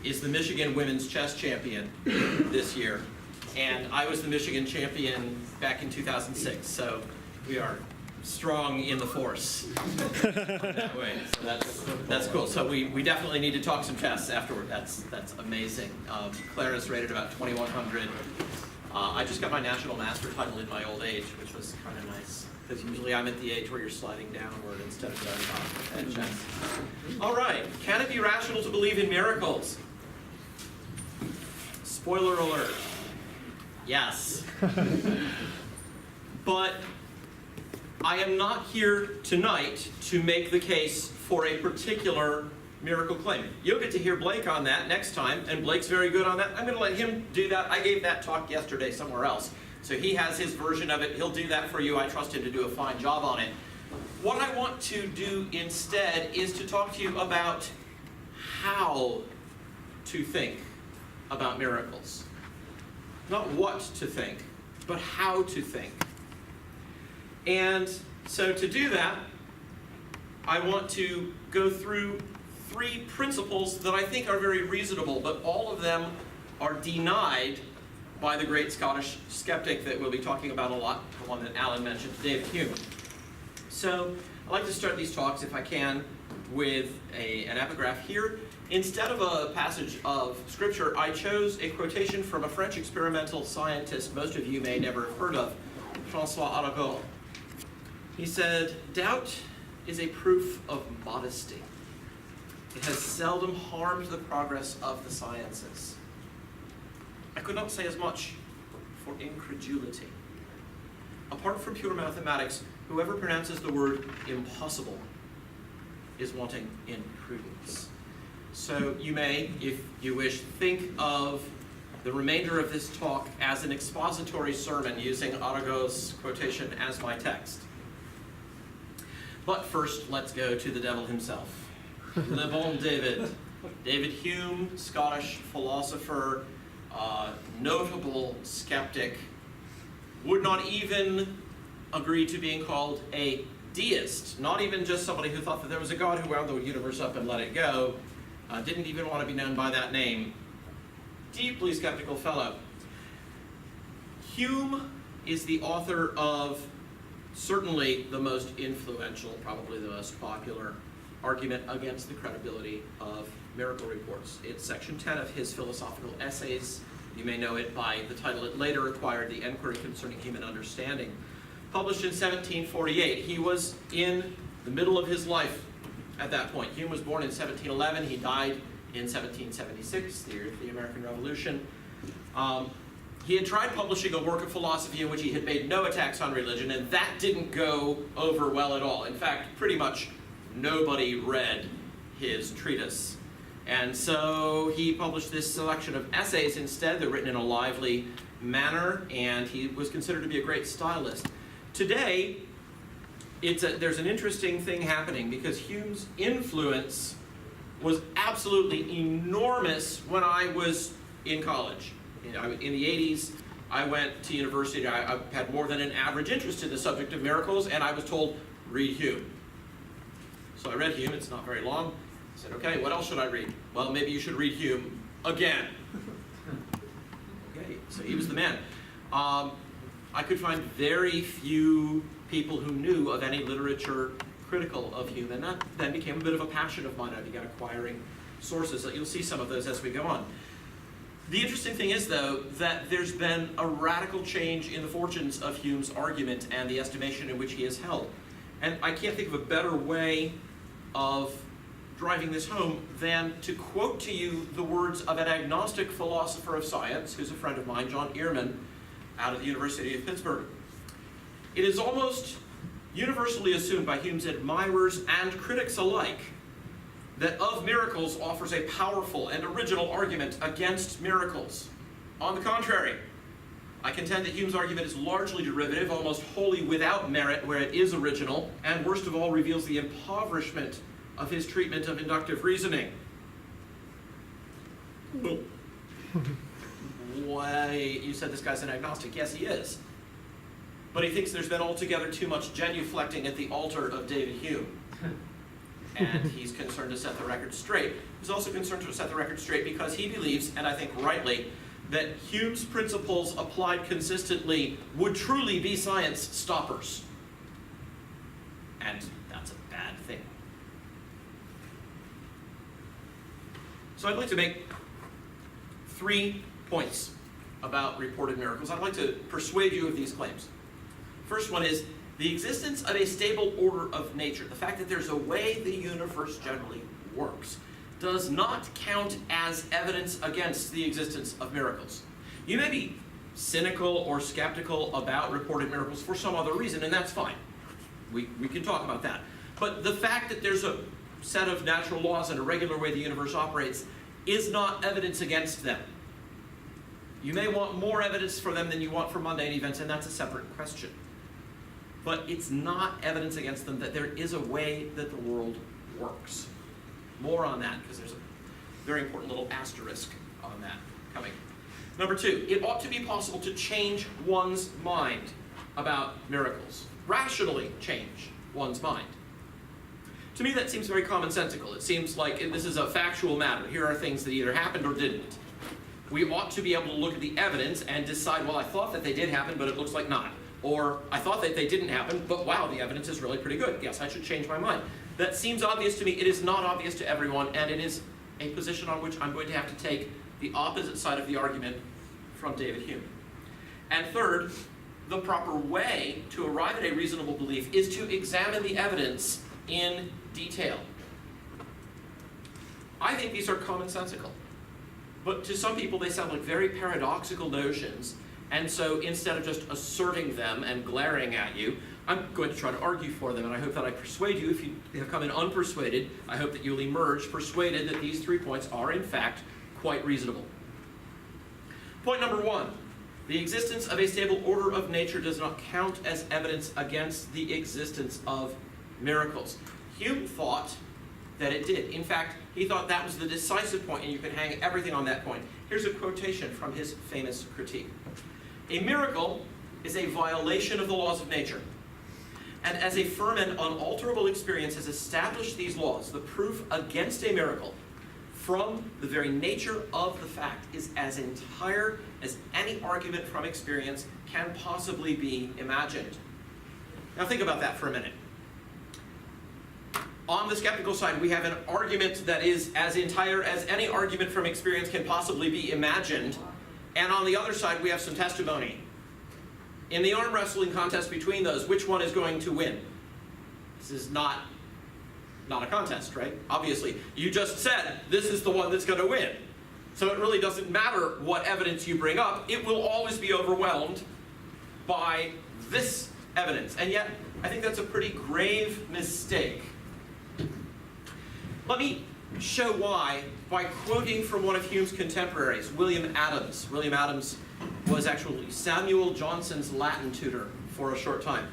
is the Michigan women's chess champion this year. And I was the Michigan champion back in 2006, so we are strong in the force that way. So that's cool. So we definitely need to talk some chess afterward. That's amazing. Claire is rated about 2100. I just got my national master title in my old age, which was kind of nice. Because usually I'm at the age where you're sliding downward instead of going up at chess. All right, can it be rational to believe in miracles? Spoiler alert, yes. But I am not here tonight to make the case for a particular miracle claim. You'll get to hear Blake on that next time, and Blake's very good on that. I'm going to let him do that. I gave that talk yesterday somewhere else. So he has his version of it. He'll do that for you. I trust him to do a fine job on it. What I want to do instead is to talk to you about how to think about miracles. Not what to think, but how to think. And so to do that, I want to go through 3 principles that I think are very reasonable, but all of them are denied by the great Scottish skeptic that we'll be talking about a lot, the one that Alan mentioned, David Hume. So I'd like to start these talks, if I can, with an epigraph here. Instead of a passage of scripture, I chose a quotation from a French experimental scientist most of you may never have heard of, François Arago. He said, "Doubt is a proof of modesty. It has seldom harmed the progress of the sciences." I could not say as much for incredulity. Apart from pure mathematics, whoever pronounces the word impossible is wanting in prudence. So you may, if you wish, think of the remainder of this talk as an expository sermon using Arago's quotation as my text. But first, let's go to the devil himself. Le bon David. David Hume, Scottish philosopher, notable skeptic, would not even agree to being called a deist, not even just somebody who thought that there was a God who wound the universe up and let it go, didn't even want to be known by that name. Deeply skeptical fellow. Hume is the author of certainly the most influential, probably the most popular argument against the credibility of miracle reports. It's section 10 of his philosophical essays. You may know it by the title it later acquired, The Enquiry Concerning Human Understanding. Published in 1748. He was in the middle of his life at that point. Hume was born in 1711. He died in 1776, the year of the American Revolution. He had tried publishing a work of philosophy in which he had made no attacks on religion, and that didn't go over well at all. In fact, pretty much nobody read his treatise. And so he published this selection of essays instead. They're written in a lively manner, and he was considered to be a great stylist. Today, there's an interesting thing happening because Hume's influence was absolutely enormous when I was in college. In the 80s, I went to university. I had more than an average interest in the subject of miracles, and I was told, read Hume. So I read Hume. It's not very long. I said, okay, what else should I read? Well, maybe you should read Hume again. Okay, so he was the man. I could find very few people who knew of any literature critical of Hume, and that then became a bit of a passion of mine. I began acquiring sources. You'll see some of those as we go on. The interesting thing is, though, that there's been a radical change in the fortunes of Hume's argument and the estimation in which he is held. And I can't think of a better way of driving this home than to quote to you the words of an agnostic philosopher of science, who's a friend of mine, John Ehrman, out of the University of Pittsburgh. It is almost universally assumed by Hume's admirers and critics alike that Of Miracles offers a powerful and original argument against miracles. On the contrary, I contend that Hume's argument is largely derivative, almost wholly without merit where it is original, and worst of all reveals the impoverishment of his treatment of inductive reasoning. Why, you said this guy's an agnostic. Yes, he is. But he thinks there's been altogether too much genuflecting at the altar of David Hume. and he's concerned to set the record straight. He's also concerned to set the record straight because he believes, and I think rightly, that Hume's principles applied consistently would truly be science stoppers. And that's a bad thing. So I'd like to make 3 points about reported miracles. I'd like to persuade you of these claims. First one is the existence of a stable order of nature, the fact that there's a way the universe generally works, does not count as evidence against the existence of miracles. You may be cynical or skeptical about reported miracles for some other reason, and that's fine. We can talk about that. But the fact that there's a set of natural laws and a regular way the universe operates is not evidence against them. You may want more evidence for them than you want for mundane events, and that's a separate question. But it's not evidence against them that there is a way that the world works. More on that, because there's a very important little asterisk on that coming. Number 2, it ought to be possible to change one's mind about miracles. Rationally change one's mind. To me, that seems very commonsensical. It seems like this is a factual matter. Here are things that either happened or didn't. We ought to be able to look at the evidence and decide, well, I thought that they did happen, but it looks like not. Or, I thought that they didn't happen, but wow, the evidence is really pretty good. Yes, I should change my mind. That seems obvious to me. It is not obvious to everyone, and it is a position on which I'm going to have to take the opposite side of the argument from David Hume. And third, the proper way to arrive at a reasonable belief is to examine the evidence in detail. I think these are commonsensical. But to some people, they sound like very paradoxical notions, and so instead of just asserting them and glaring at you, I'm going to try to argue for them, and I hope that I persuade you. If you have come in unpersuaded, I hope that you'll emerge persuaded that these 3 points are, in fact, quite reasonable. Point number 1, the existence of a stable order of nature does not count as evidence against the existence of miracles. Hume thought that it did. In fact, he thought that was the decisive point, and you can hang everything on that point. Here's a quotation from his famous critique. A miracle is a violation of the laws of nature. And as a firm and unalterable experience has established these laws, the proof against a miracle from the very nature of the fact is as entire as any argument from experience can possibly be imagined. Now think about that for a minute. On the skeptical side, we have an argument that is as entire as any argument from experience can possibly be imagined. And on the other side, we have some testimony. In the arm wrestling contest between those, which one is going to win? This is not a contest, right? Obviously, you just said this is the one that's going to win. So it really doesn't matter what evidence you bring up. It will always be overwhelmed by this evidence. And yet, I think that's a pretty grave mistake. Let me show why by quoting from one of Hume's contemporaries, William Adams. William Adams was actually Samuel Johnson's Latin tutor for a short time.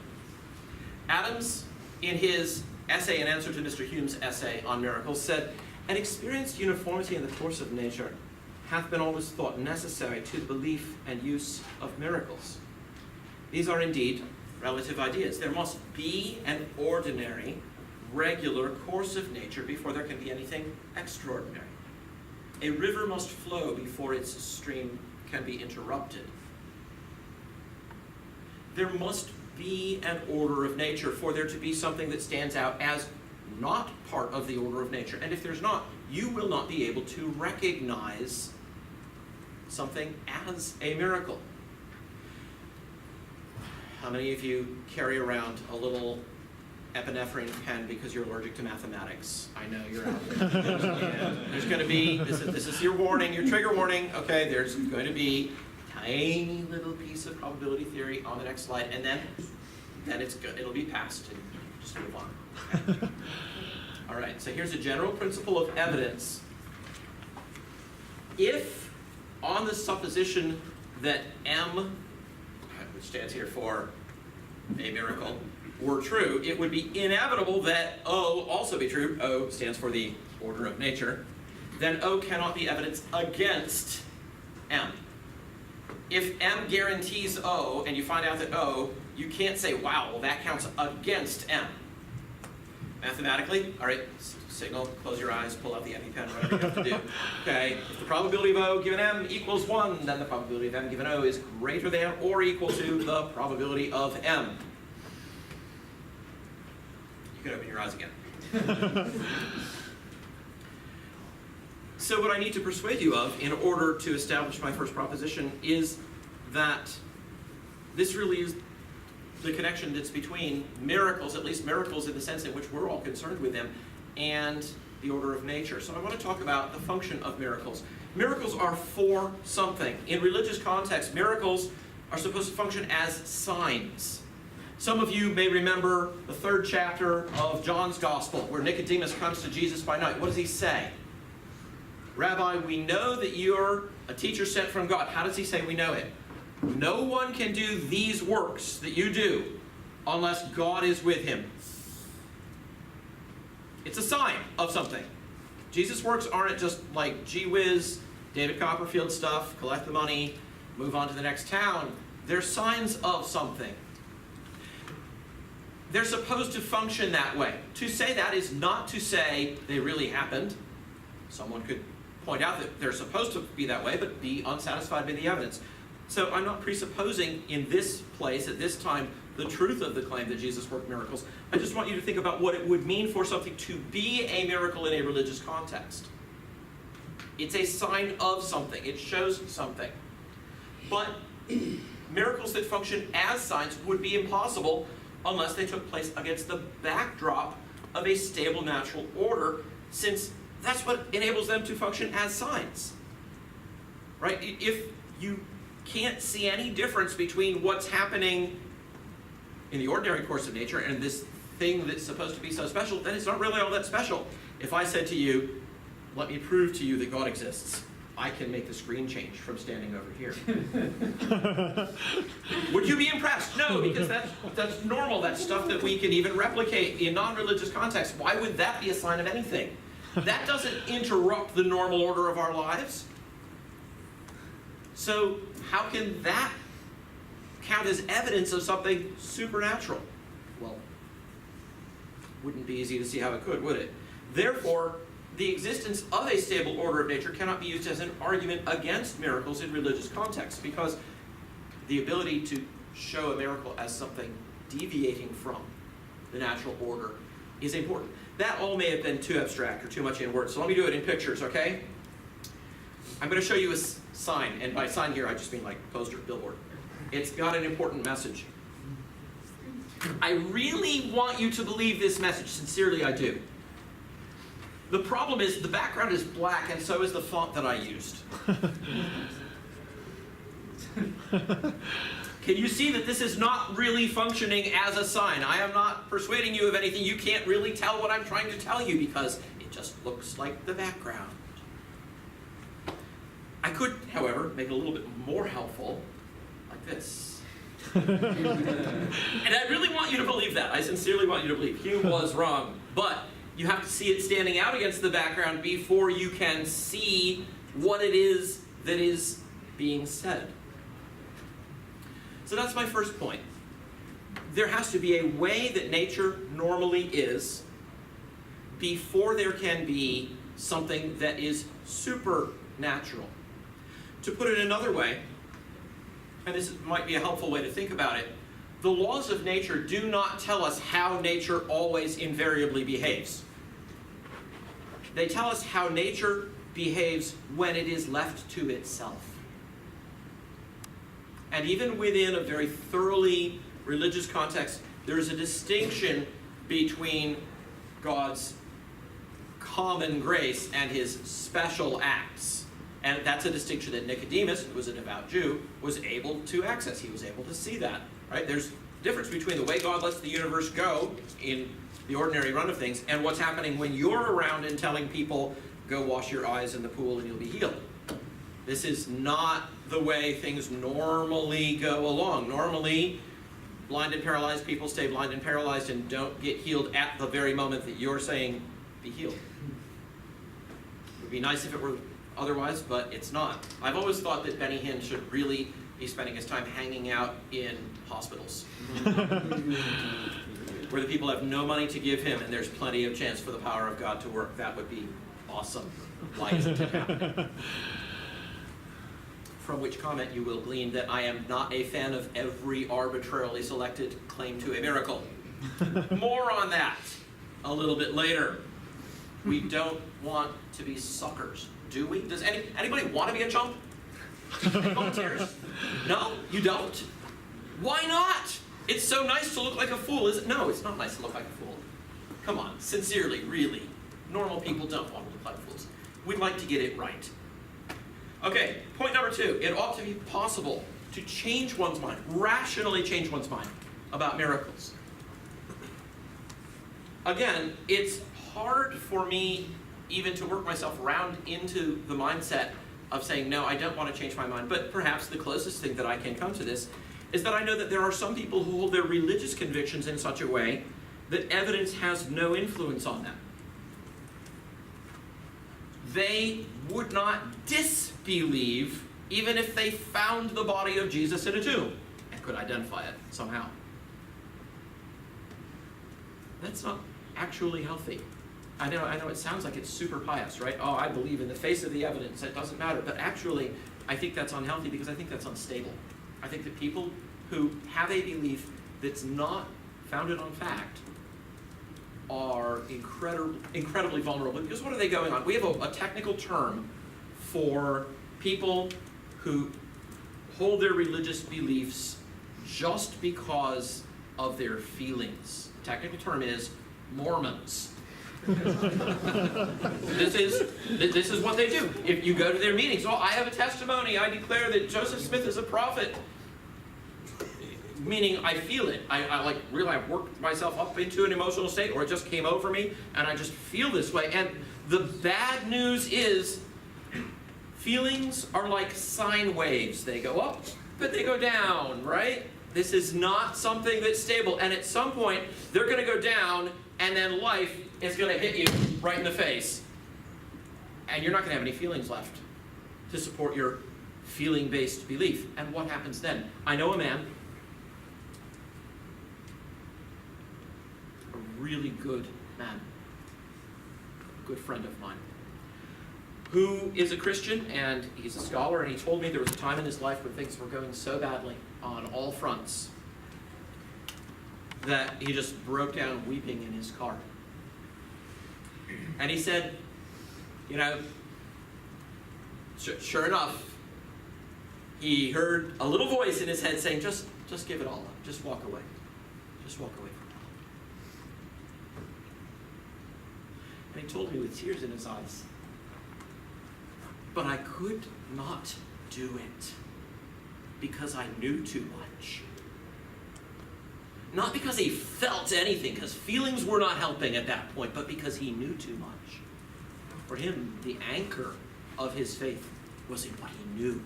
Adams, in his essay in answer to Mr. Hume's essay on miracles, said, "An experienced uniformity in the course of nature hath been always thought necessary to the belief and use of miracles. These are indeed relative ideas. There must be an ordinary, regular course of nature before there can be anything extraordinary. A river must flow before its stream can be interrupted. There must be an order of nature for there to be something that stands out as not part of the order of nature. And if there's not, you will not be able to recognize something as a miracle." How many of you carry around a little epinephrine pen because you're allergic to mathematics? I know you're out there. There's going to be, this is your warning, your trigger warning. Okay, there's going to be a tiny little piece of probability theory on the next slide, and then it's good. It'll be passed, and just move on. Okay. All right, so here's a general principle of evidence. If, on the supposition that M, which stands here for a miracle, were true, it would be inevitable that O also be true. O stands for the order of nature. Then O cannot be evidence against M. If M guarantees O, and you find out that O, you can't say, wow, well, that counts against M. Mathematically, all right, signal, close your eyes, pull out the EpiPen, whatever you have to do. Okay, if the probability of O given M equals 1, then the probability of M given O is greater than or equal to the probability of M. You can open your eyes again. So what I need to persuade you of in order to establish my first proposition is that this really is the connection that's between miracles, at least miracles in the sense in which we're all concerned with them, and the order of nature. So I want to talk about the function of miracles. Miracles are for something. In religious context, miracles are supposed to function as signs. Some of you may remember the 3rd chapter of John's Gospel, where Nicodemus comes to Jesus by night. What does he say? Rabbi, we know that you're a teacher sent from God. How does he say we know it? No one can do these works that you do unless God is with him. It's a sign of something. Jesus' works aren't just like gee whiz, David Copperfield stuff, collect the money, move on to the next town. They're signs of something. They're supposed to function that way. To say that is not to say they really happened. Someone could point out that they're supposed to be that way, but be unsatisfied by the evidence. So I'm not presupposing in this place, at this time, the truth of the claim that Jesus worked miracles. I just want you to think about what it would mean for something to be a miracle in a religious context. It's a sign of something. It shows something. But miracles that function as signs would be impossible unless they took place against the backdrop of a stable natural order, since that's what enables them to function as signs. Right? If you can't see any difference between what's happening in the ordinary course of nature and this thing that's supposed to be so special, then it's not really all that special. If I said to you, let me prove to you that God exists, I can make the screen change from standing over here. Would you be impressed? No, because that's normal. That's stuff that we can even replicate in non-religious context. Why would that be a sign of anything? That doesn't interrupt the normal order of our lives. So how can that count as evidence of something supernatural? Well, wouldn't be easy to see how it could, would it? Therefore, the existence of a stable order of nature cannot be used as an argument against miracles in religious contexts, because the ability to show a miracle as something deviating from the natural order is important. That all may have been too abstract or too much in words, so let me do it in pictures, okay? I'm going to show you a sign, and by sign here I just mean like poster, billboard. It's got an important message. I really want you to believe this message, sincerely I do. The problem is the background is black, and so is the font that I used. Can you see that this is not really functioning as a sign? I am not persuading you of anything. You can't really tell what I'm trying to tell you because it just looks like the background. I could, however, make it a little bit more helpful, like this. And I really want you to believe that. I sincerely want you to believe. Hume was wrong, but you have to see it standing out against the background before you can see what it is that is being said. So that's my first point. There has to be a way that nature normally is before there can be something that is supernatural. To put it another way, and this might be a helpful way to think about it, the laws of nature do not tell us how nature always invariably behaves. They tell us how nature behaves when it is left to itself. And even within a very thoroughly religious context, there is a distinction between God's common grace and his special acts. And that's a distinction that Nicodemus, who was a devout Jew, was able to access. He was able to see that. Right? There's a difference between the way God lets the universe go in the ordinary run of things and what's happening when you're around and telling people, go wash your eyes in the pool and you'll be healed. This is not the way things normally go along. Normally, blind and paralyzed people stay blind and paralyzed and don't get healed at the very moment that you're saying, be healed. It would be nice if it were otherwise, but it's not. I've always thought that Benny Hinn should really be spending his time hanging out in hospitals. where the people have no money to give him and there's plenty of chance for the power of God to work. That would be awesome light to happen. From which comment you will glean that I am not a fan of every arbitrarily selected claim to a miracle. More on that a little bit later. We don't want to be suckers, do we? Does anybody want to be a chump? Any volunteers? No? You don't? Why not? It's so nice to look like a fool, isn't it? No, it's not nice to look like a fool. Come on, sincerely, really. Normal people don't want to look like fools. We'd like to get it right. Okay, point number 2. It ought to be possible to change one's mind, rationally change one's mind about miracles. Again, it's hard for me even to work myself around into the mindset of saying, no, I don't want to change my mind. But perhaps the closest thing that I can come to this is that I know that there are some people who hold their religious convictions in such a way that evidence has no influence on them. They would not disbelieve even if they found the body of Jesus in a tomb and could identify it somehow. That's not actually healthy. I know it sounds like it's super pious, right? Oh, I believe in the face of the evidence, it doesn't matter. But actually, I think that's unhealthy because I think that's unstable. I think that people who have a belief that's not founded on fact are incredibly vulnerable. Because what are they going on? We have a technical term for people who hold their religious beliefs just because of their feelings. The technical term is Mormons. This is what they do. If you go to their meetings, I have a testimony. I declare that Joseph Smith is a prophet. Meaning I feel it. I really I've worked myself up into an emotional state, or it just came over me, and I just feel this way. And the bad news is feelings are like sine waves. They go up, but they go down, right? This is not something that's stable. And at some point, they're going to go down, and then life is going to hit you right in the face. And you're not going to have any feelings left to support your feeling-based belief. And what happens then? I know a man, a really good man, a good friend of mine, who is a Christian, and he's a scholar, and he told me there was a time in his life when things were going so badly on all fronts that he just broke down weeping in his car. And he said, sure enough, he heard a little voice in his head saying, just give it all up. Just walk away. Just walk away from it. And he told me with tears in his eyes, but I could not do it because I knew too much. Not because he felt anything, because feelings were not helping at that point, but because he knew too much. For him, the anchor of his faith was in what he knew.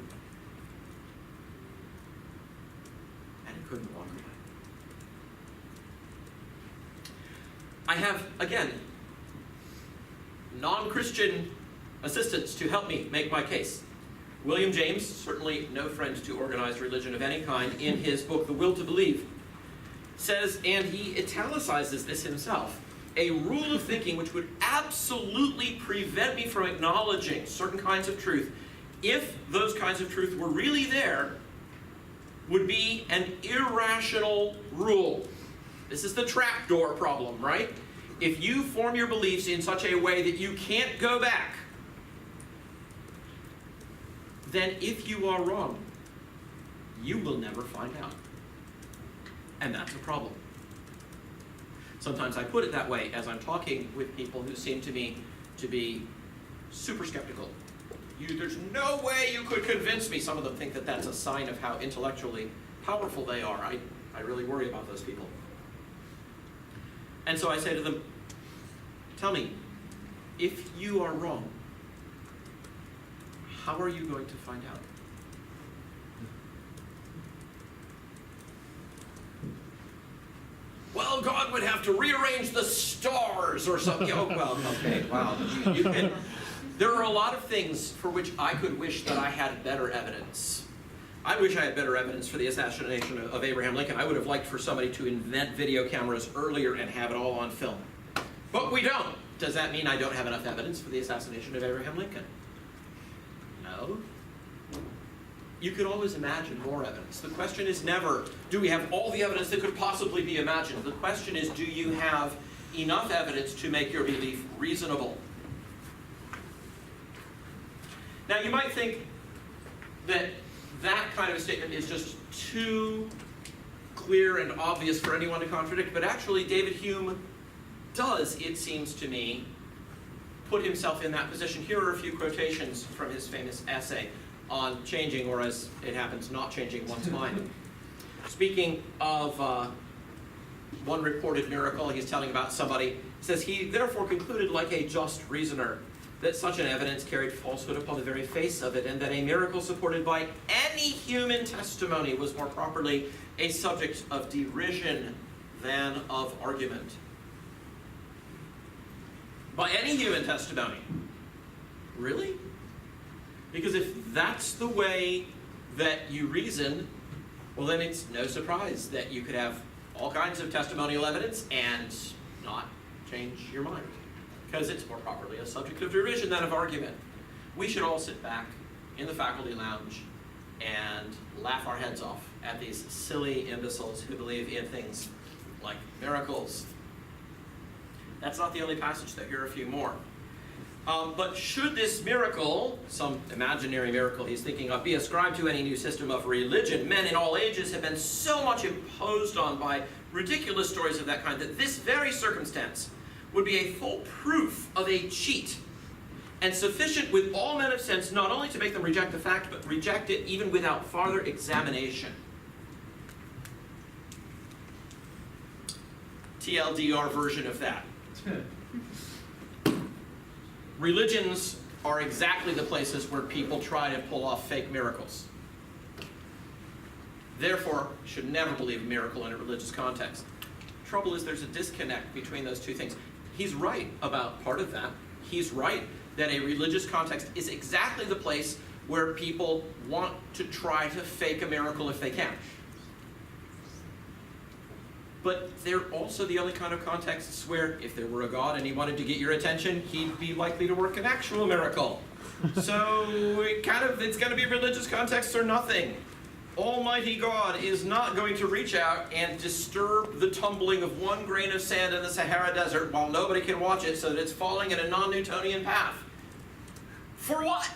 And he couldn't walk away. I have, again, non-Christian assistants to help me make my case. William James, certainly no friend to organized religion of any kind, in his book, The Will to Believe, says, and he italicizes this himself, a rule of thinking which would absolutely prevent me from acknowledging certain kinds of truth, if those kinds of truth were really there, would be an irrational rule. This is the trapdoor problem, right? If you form your beliefs in such a way that you can't go back, then if you are wrong, you will never find out. And that's a problem. Sometimes I put it that way as I'm talking with people who seem to me to be super skeptical. There's no way you could convince me. Some of them think that that's a sign of how intellectually powerful they are. I really worry about those people. And so I say to them, tell me, if you are wrong, how are you going to find out? Well, God would have to rearrange the stars or something. Oh, well, okay, wow. There are a lot of things for which I could wish that I had better evidence. I wish I had better evidence for the assassination of Abraham Lincoln. I would have liked for somebody to invent video cameras earlier and have it all on film. But we don't. Does that mean I don't have enough evidence for the assassination of Abraham Lincoln? No. You could always imagine more evidence. The question is never, do we have all the evidence that could possibly be imagined? The question is, do you have enough evidence to make your belief reasonable? Now, you might think that that kind of a statement is just too clear and obvious for anyone to contradict, but actually David Hume does, it seems to me, put himself in that position. Here are a few quotations from his famous essay on changing, or as it happens, not changing one's mind. Speaking of one reported miracle, he's telling about somebody, he says, he therefore concluded like a just reasoner that such an evidence carried falsehood upon the very face of it, and that a miracle supported by any human testimony was more properly a subject of derision than of argument. By any human testimony. Really? Because if that's the way that you reason, well then it's no surprise that you could have all kinds of testimonial evidence and not change your mind. Because it's more properly a subject of derision than of argument. We should all sit back in the faculty lounge and laugh our heads off at these silly imbeciles who believe in things like miracles. That's not the only passage, though. Here are a few more. But should this miracle, some imaginary miracle he's thinking of, be ascribed to any new system of religion, men in all ages have been so much imposed on by ridiculous stories of that kind that this very circumstance would be a full proof of a cheat, and sufficient with all men of sense not only to make them reject the fact, but reject it even without farther examination. TLDR version of that. Religions are exactly the places where people try to pull off fake miracles. Therefore, you should never believe a miracle in a religious context. Trouble is there's a disconnect between those two things. He's right about part of that. He's right that a religious context is exactly the place where people want to try to fake a miracle if they can. But they're also the only kind of contexts where if there were a God and he wanted to get your attention, he'd be likely to work an actual miracle. So it's going to be religious contexts or nothing. Almighty God is not going to reach out and disturb the tumbling of one grain of sand in the Sahara Desert while nobody can watch it so that it's falling in a non-Newtonian path. For what?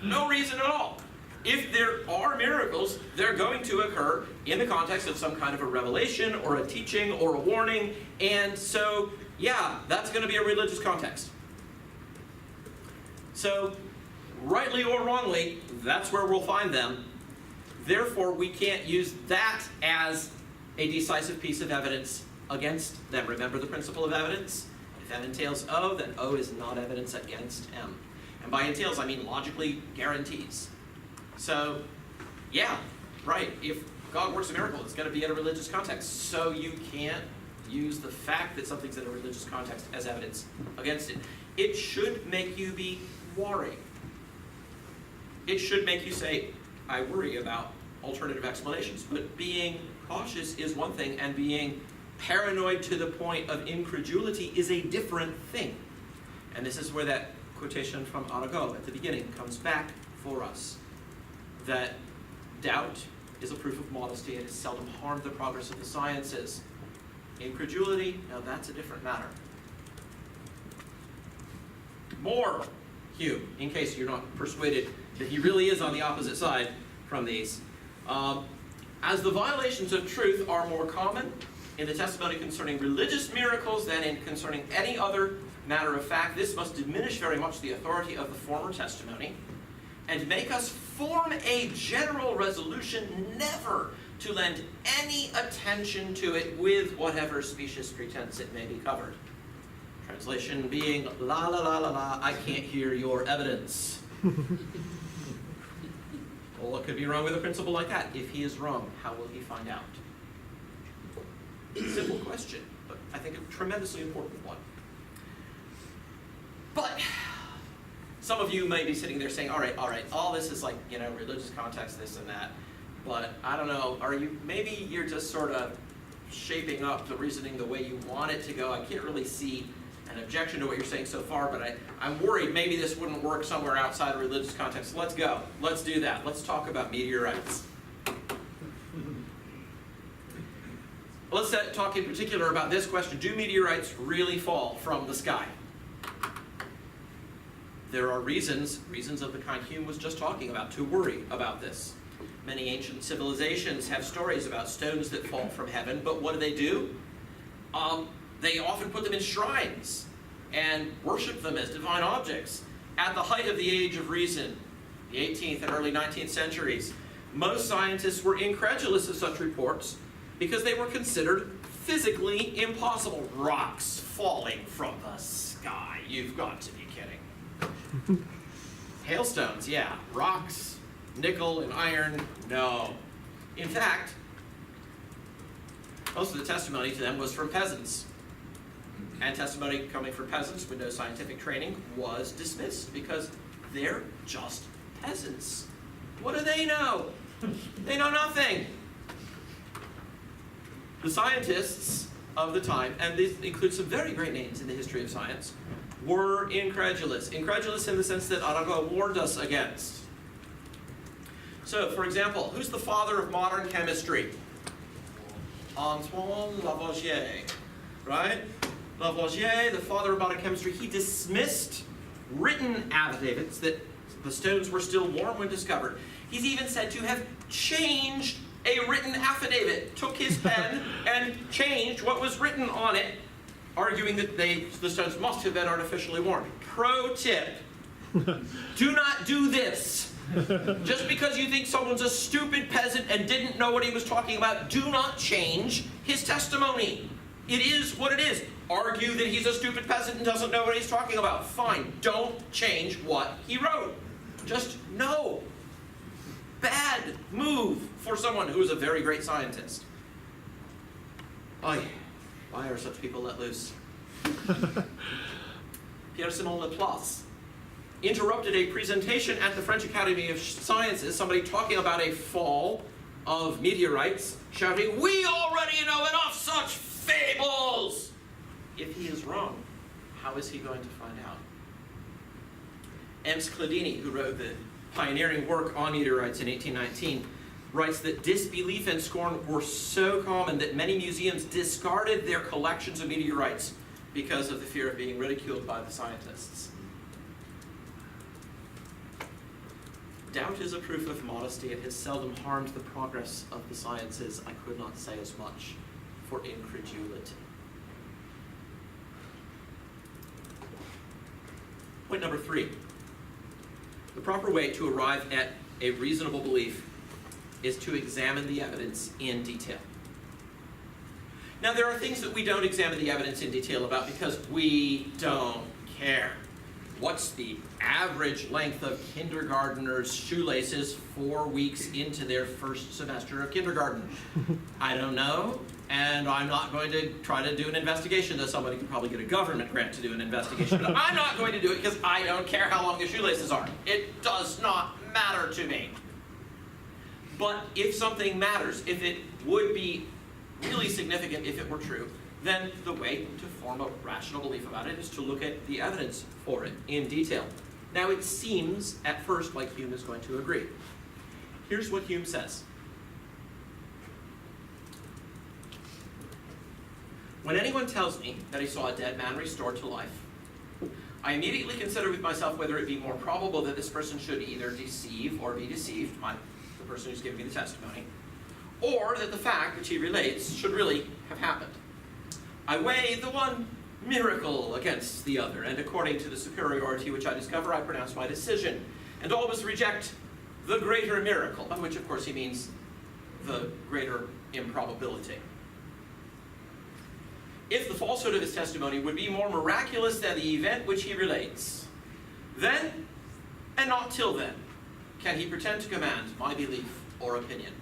No reason at all. If there are miracles, they're going to occur in the context of some kind of a revelation or a teaching or a warning, and so, yeah, that's going to be a religious context. So, rightly or wrongly, that's where we'll find them. Therefore, we can't use that as a decisive piece of evidence against them. Remember the principle of evidence? If M entails O, then O is not evidence against M. And by entails, I mean logically guarantees. So, yeah, right, if God works a miracle, it's going to be in a religious context. So you can't use the fact that something's in a religious context as evidence against it. It should make you be worried. It should make you say, I worry about alternative explanations. But being cautious is one thing, and being paranoid to the point of incredulity is a different thing. And this is where that quotation from Arago at the beginning comes back for us. That doubt is a proof of modesty and has seldom harmed the progress of the sciences. Incredulity, now that's a different matter. More Hume, in case you're not persuaded that he really is on the opposite side from these. As the violations of truth are more common in the testimony concerning religious miracles than in concerning any other matter of fact, this must diminish very much the authority of the former testimony and make us form a general resolution never to lend any attention to it with whatever specious pretense it may be covered. Translation being, la la la la la, I can't hear your evidence. Well, what could be wrong with a principle like that? If he is wrong, how will he find out? Simple question, but I think a tremendously important one. But Some of you may be sitting there saying, all right, all this is like, religious context, this and that. But I don't know, maybe you're just sort of shaping up the reasoning the way you want it to go. I can't really see an objection to what you're saying so far, but I'm worried maybe this wouldn't work somewhere outside of religious context. So let's go. Let's do that. Let's talk about meteorites. Let's talk in particular about this question. Do meteorites really fall from the sky? There are reasons of the kind Hume was just talking about, to worry about this. Many ancient civilizations have stories about stones that fall from heaven, but what do? They often put them in shrines and worship them as divine objects. At the height of the age of reason, the 18th and early 19th centuries, most scientists were incredulous of such reports because they were considered physically impossible. Rocks falling from the sky. You've got to be kidding. Hailstones, yeah. Rocks, nickel and iron, no. In fact, most of the testimony to them was from peasants. And testimony coming from peasants with no scientific training was dismissed because they're just peasants. What do they know? They know nothing. The scientists of the time, and these include some very great names in the history of science, were incredulous. Incredulous in the sense that Arago warned us against. So, for example, who's the father of modern chemistry? Antoine Lavoisier, right? Lavoisier, the father of modern chemistry, he dismissed written affidavits that the stones were still warm when discovered. He's even said to have changed a written affidavit, took his pen and changed what was written on it, arguing that the stones must have been artificially warmed. Pro tip, do not do this. Just because you think someone's a stupid peasant and didn't know what he was talking about, do not change his testimony. It is what it is. Argue that he's a stupid peasant and doesn't know what he's talking about. Fine, don't change what he wrote. Just no. Bad move for someone who is a very great scientist. Why are such people let loose? Pierre-Simon Laplace interrupted a presentation at the French Academy of Sciences, somebody talking about a fall of meteorites, shouting, "We already know enough such fables!" If he is wrong, how is he going to find out? Ems Cladini, who wrote the pioneering work on meteorites in 1819, writes that disbelief and scorn were so common that many museums discarded their collections of meteorites because of the fear of being ridiculed by the scientists. Doubt is a proof of modesty. It has seldom harmed the progress of the sciences. I could not say as much for incredulity. Point number 3. The proper way to arrive at a reasonable belief is to examine the evidence in detail. Now, there are things that we don't examine the evidence in detail about because we don't care. What's the average length of kindergartners' shoelaces 4 weeks into their first semester of kindergarten? I don't know, and I'm not going to try to do an investigation, though somebody could probably get a government grant to do an investigation. But I'm not going to do it because I don't care how long the shoelaces are. It does not matter to me. But if something matters, if it would be really significant if it were true, then the way to form a rational belief about it is to look at the evidence for it in detail. Now, it seems at first like Hume is going to agree. Here's what Hume says. When anyone tells me that he saw a dead man restored to life, I immediately consider with myself whether it be more probable that this person should either deceive or be deceived, the person who's giving me the testimony, or that the fact which he relates should really have happened. I weigh the one miracle against the other, and according to the superiority which I discover, I pronounce my decision, and always reject the greater miracle, by which, of course, he means the greater improbability. If the falsehood of his testimony would be more miraculous than the event which he relates, then, and not till then, can he pretend to command my belief or opinion.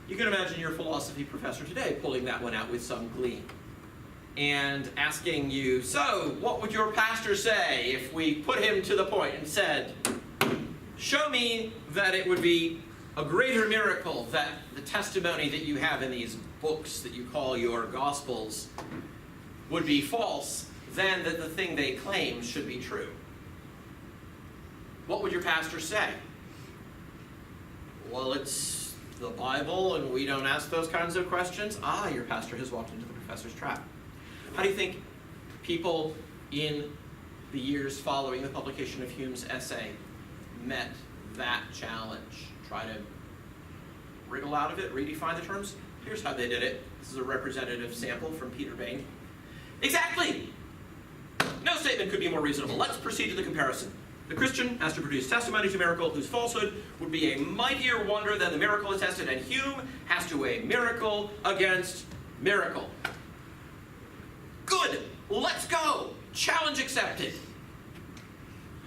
You can imagine your philosophy professor today pulling that one out with some glee. and asking you, so what would your pastor say if we put him to the point and said, show me that it would be a greater miracle that the testimony that you have in these books that you call your Gospels would be false than that the thing they claim should be true. What would your pastor say? Well, it's the Bible and we don't ask those kinds of questions. Ah, your pastor has walked into the professor's trap. How do you think people in the years following the publication of Hume's essay met that challenge? Try to wriggle out of it, redefine the terms? Here's how they did it. This is a representative sample from Peter Bain. Exactly! No statement could be more reasonable. Let's proceed to the comparison. The Christian has to produce testimony to miracle whose falsehood would be a mightier wonder than the miracle attested, and Hume has to weigh miracle against miracle. Good! Let's go! Challenge accepted!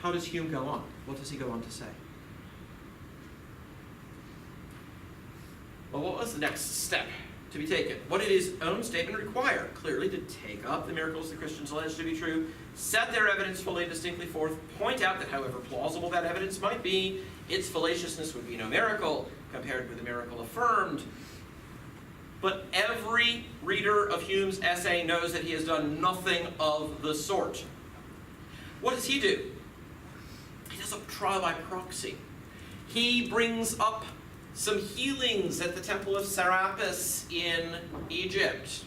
How does Hume go on? What does he go on to say? Well, what was the next step to be taken? What did his own statement require? Clearly to take up the miracles the Christians allege to be true, set their evidence fully and distinctly forth, point out that however plausible that evidence might be, its fallaciousness would be no miracle compared with the miracle affirmed. But every reader of Hume's essay knows that he has done nothing of the sort. What does he do? He does a trial by proxy. He brings up some healings at the temple of Serapis in Egypt,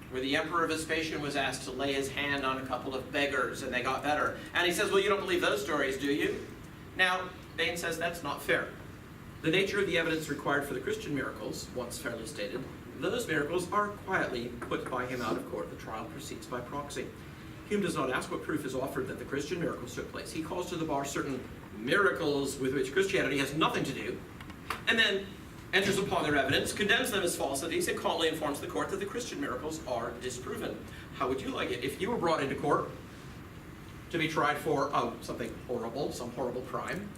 where the emperor Vespasian was asked to lay his hand on a couple of beggars and they got better. And he says, well, you don't believe those stories, do you? Now, Bain says that's not fair. The nature of the evidence required for the Christian miracles, once fairly stated, those miracles are quietly put by him out of court. The trial proceeds by proxy. Hume does not ask what proof is offered that the Christian miracles took place. He calls to the bar certain miracles with which Christianity has nothing to do, and then enters upon their evidence, condemns them as falsities, and calmly informs the court that the Christian miracles are disproven. How would you like it if you were brought into court to be tried for something horrible, some horrible crime,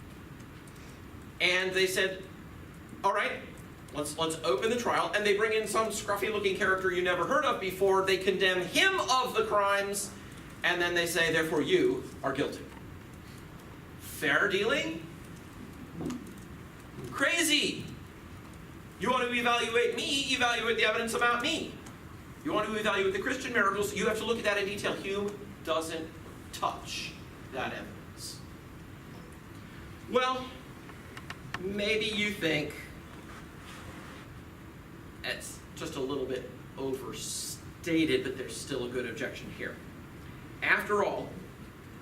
and they said, all right, let's open the trial, and they bring in some scruffy-looking character you never heard of before, they condemn him of the crimes, and then they say, therefore you are guilty. Fair dealing? Crazy! You want to evaluate me, evaluate the evidence about me. You want to evaluate the Christian miracles, you have to look at that in detail. Hume doesn't touch that evidence. Well, maybe you think it's just a little bit overstated, but there's still a good objection here. After all,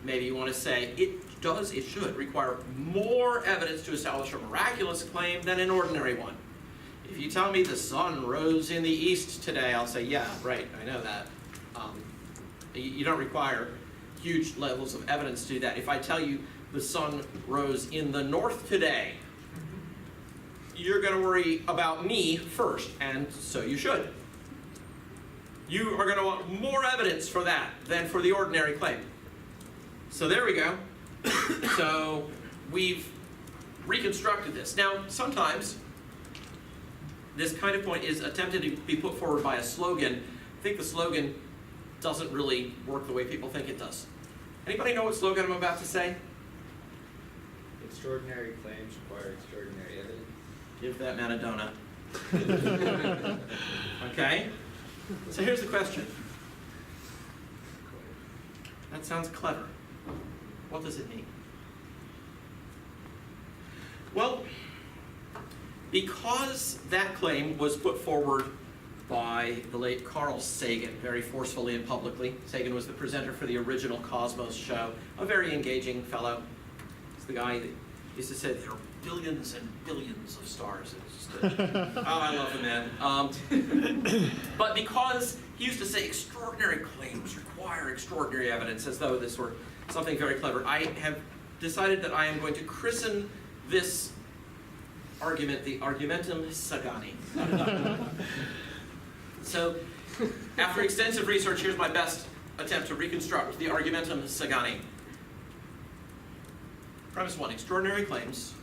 maybe you want to say it should require more evidence to establish a miraculous claim than an ordinary one. If you tell me the sun rose in the east today, I'll say, yeah, right, I know that. You don't require huge levels of evidence to do that. If I tell you the sun rose in the north today, you're going to worry about me first, and so you should. You are going to want more evidence for that than for the ordinary claim. So there we go. So we've reconstructed this. Now, sometimes this kind of point is attempted to be put forward by a slogan. I think the slogan doesn't really work the way people think it does. Anybody know what slogan I'm about to say? Extraordinary claims require extraordinary evidence. Give that man a donut. Okay? So here's the question. That sounds clever. What does it mean? Well, because that claim was put forward by the late Carl Sagan, very forcefully and publicly. Sagan was the presenter for the original Cosmos show, a very engaging fellow. He's the guy that used to say there are billions and billions of stars. Oh, I love the man. But because he used to say extraordinary claims require extraordinary evidence, as though this were something very clever, I have decided that I am going to christen this argument the Argumentum Sagani. So, after extensive research, here's my best attempt to reconstruct the Argumentum Sagani. Premise 1, extraordinary claims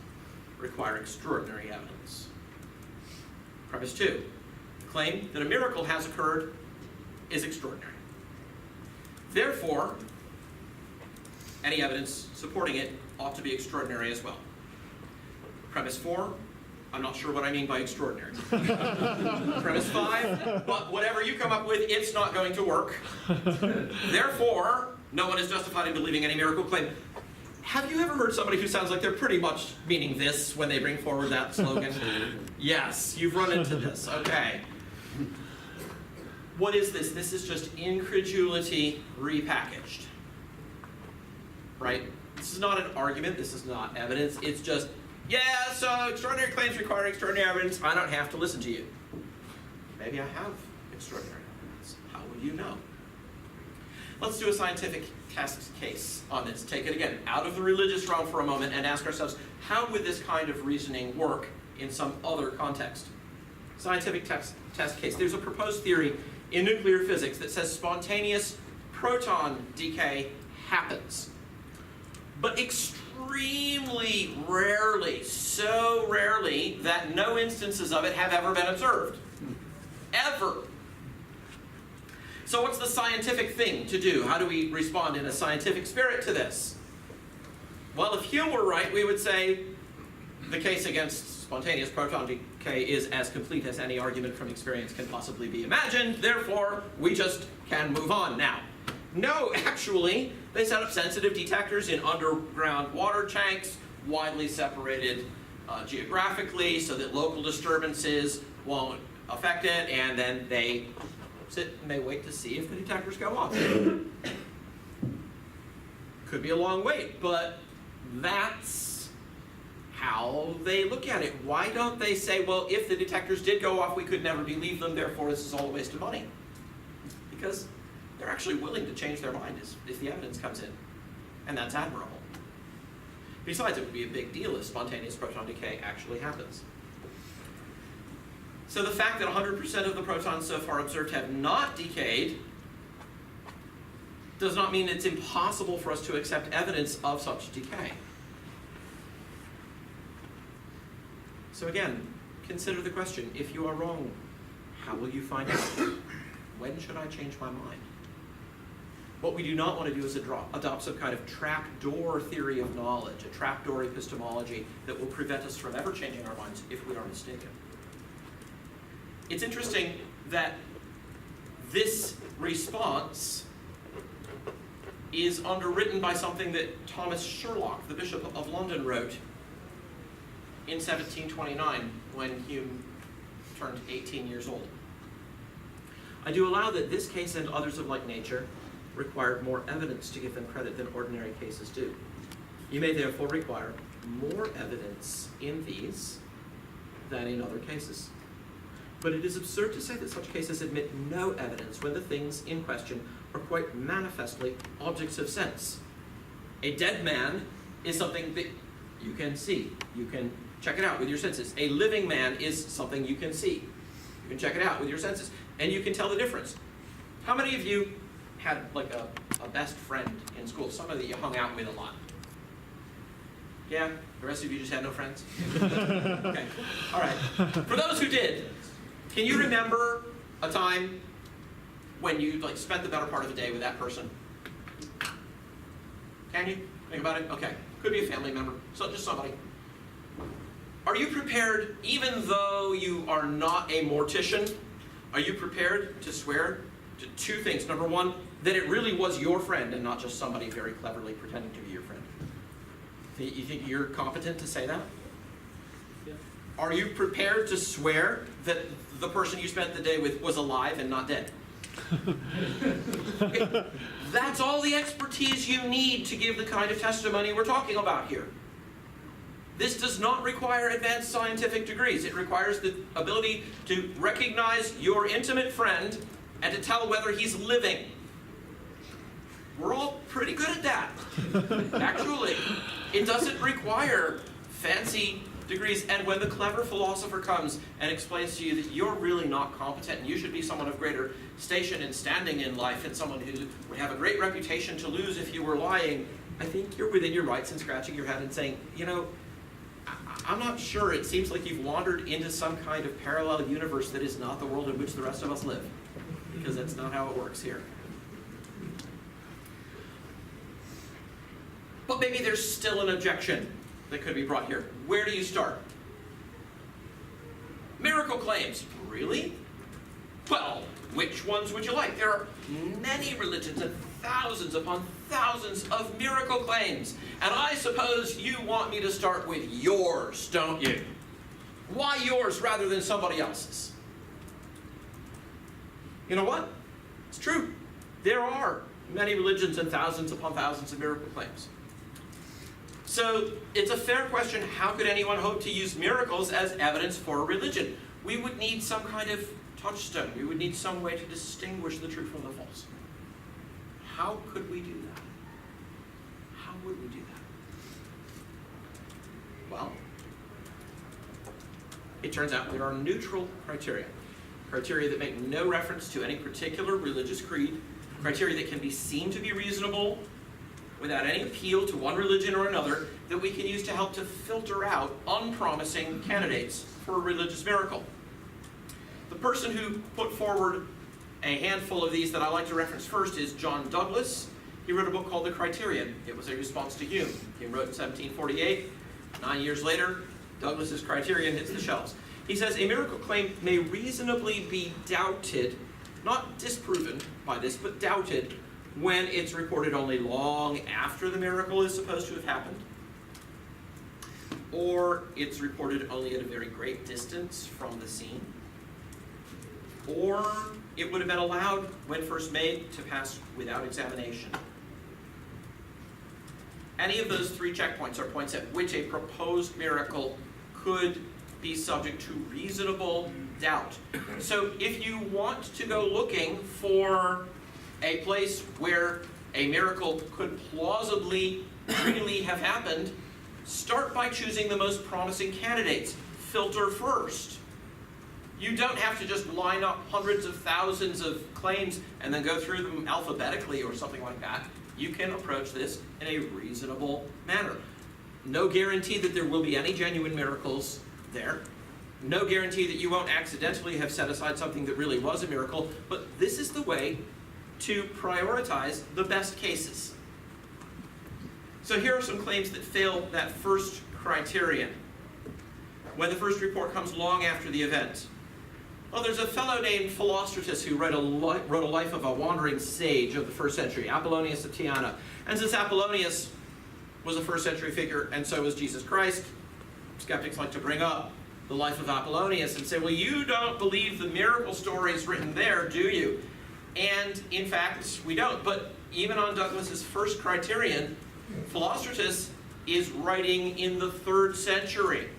require extraordinary evidence. Premise 2, claim that a miracle has occurred is extraordinary. Therefore, any evidence supporting it ought to be extraordinary as well. Premise 4, I'm not sure what I mean by extraordinary. Premise 5, but whatever you come up with, it's not going to work. Therefore, no one is justified in believing any miracle claim. Have you ever heard somebody who sounds like they're pretty much meaning this when they bring forward that slogan? Yes, you've run into this. Okay. What is this? This is just incredulity repackaged. Right? This is not an argument. This is not evidence. It's just, yeah, so extraordinary claims require extraordinary evidence. I don't have to listen to you. Maybe I have extraordinary evidence. How will you know? Let's do a scientific test case on this. Take it again out of the religious realm for a moment and ask ourselves, how would this kind of reasoning work in some other context? Scientific test case. There's a proposed theory in nuclear physics that says spontaneous proton decay happens. But extremely rarely, so rarely that no instances of it have ever been observed. Ever. So what's the scientific thing to do? How do we respond in a scientific spirit to this? Well, if Hume were right, we would say the case against spontaneous proton decay is as complete as any argument from experience can possibly be imagined. Therefore, we just can move on now. No, actually, they set up sensitive detectors in underground water tanks, widely separated geographically so that local disturbances won't affect it, and then they sit and they wait to see if the detectors go off. Could be a long wait, but that's how they look at it. Why don't they say, well, if the detectors did go off, we could never believe them, therefore this is all a waste of money? Because they're actually willing to change their mind if the evidence comes in, and that's admirable. Besides, it would be a big deal if spontaneous proton decay actually happens. So the fact that 100% of the protons so far observed have not decayed does not mean it's impossible for us to accept evidence of such decay. So again, consider the question, if you are wrong, how will you find out? When should I change my mind? What we do not want to do is adopt some kind of trapdoor theory of knowledge, a trapdoor epistemology that will prevent us from ever changing our minds if we are mistaken. It's interesting that this response is underwritten by something that Thomas Sherlock, the Bishop of London, wrote in 1729 when Hume turned 18 years old. I do allow that this case and others of like nature required more evidence to give them credit than ordinary cases do. You may therefore require more evidence in these than in other cases. But it is absurd to say that such cases admit no evidence when the things in question are quite manifestly objects of sense. A dead man is something that you can see. You can check it out with your senses. A living man is something you can see. You can check it out with your senses, and you can tell the difference. How many of you had like a best friend in school, somebody that you hung out with a lot? Yeah? The rest of you just had no friends? Okay, all right. For those who did, can you remember a time when you spent the better part of the day with that person? Can you? Think about it? Okay. Could be a family member, so just somebody. Are you prepared, even though you are not a mortician, are you prepared to swear to two things? Number one, that it really was your friend and not just somebody very cleverly pretending to be your friend. You think you're competent to say that? Yeah. Are you prepared to swear that the person you spent the day with was alive and not dead? Okay. That's all the expertise you need to give the kind of testimony we're talking about here. This does not require advanced scientific degrees. It requires the ability to recognize your intimate friend and to tell whether he's living. We're all pretty good at that. Actually, it doesn't require fancy degrees. And when the clever philosopher comes and explains to you that you're really not competent and you should be someone of greater station and standing in life and someone who would have a great reputation to lose if you were lying, I think you're within your rights and scratching your head and saying, you know, I'm not sure. It seems like you've wandered into some kind of parallel universe that is not the world in which the rest of us live. because that's not how it works here. But maybe there's still an objection that could be brought here. Where do you start? Miracle claims. Really? Well, which ones would you like? There are many religions and thousands upon thousands of miracle claims. And I suppose you want me to start with yours, don't you? Why yours rather than somebody else's? You know what? It's true. There are many religions and thousands upon thousands of miracle claims. So it's a fair question, how could anyone hope to use miracles as evidence for a religion? We would need some kind of touchstone. We would need some way to distinguish the true from the false. How could we do that? How would we do that? Well, it turns out there are neutral criteria. Criteria that make no reference to any particular religious creed. Criteria that can be seen to be reasonable without any appeal to one religion or another, that we can use to help to filter out unpromising candidates for a religious miracle. The person who put forward a handful of these that I like to reference first is John Douglas. He wrote a book called The Criterion. It was a response to Hume. Hume wrote in 1748. 9 years later, Douglas's Criterion hits the shelves. He says, a miracle claim may reasonably be doubted, not disproven by this, but doubted, when it's reported only long after the miracle is supposed to have happened, or it's reported only at a very great distance from the scene, or it would have been allowed, when first made, to pass without examination. Any of those three checkpoints are points at which a proposed miracle could be subject to reasonable doubt. So if you want to go looking for a place where a miracle could plausibly really have happened, start by choosing the most promising candidates. Filter first. You don't have to just line up hundreds of thousands of claims and then go through them alphabetically or something like that. You can approach this in a reasonable manner. No guarantee that there will be any genuine miracles there. No guarantee that you won't accidentally have set aside something that really was a miracle, but this is the way to prioritize the best cases. So here are some claims that fail that first criterion, when the first report comes long after the event. Well, there's a fellow named Philostratus who wrote a life of a wandering sage of the first century, Apollonius of Tyana. And since Apollonius was a first century figure, and so was Jesus Christ, skeptics like to bring up the life of Apollonius and say, well, you don't believe the miracle stories written there, do you? And in fact, we don't. But even on Douglas's first criterion, Philostratus is writing in the 3rd century.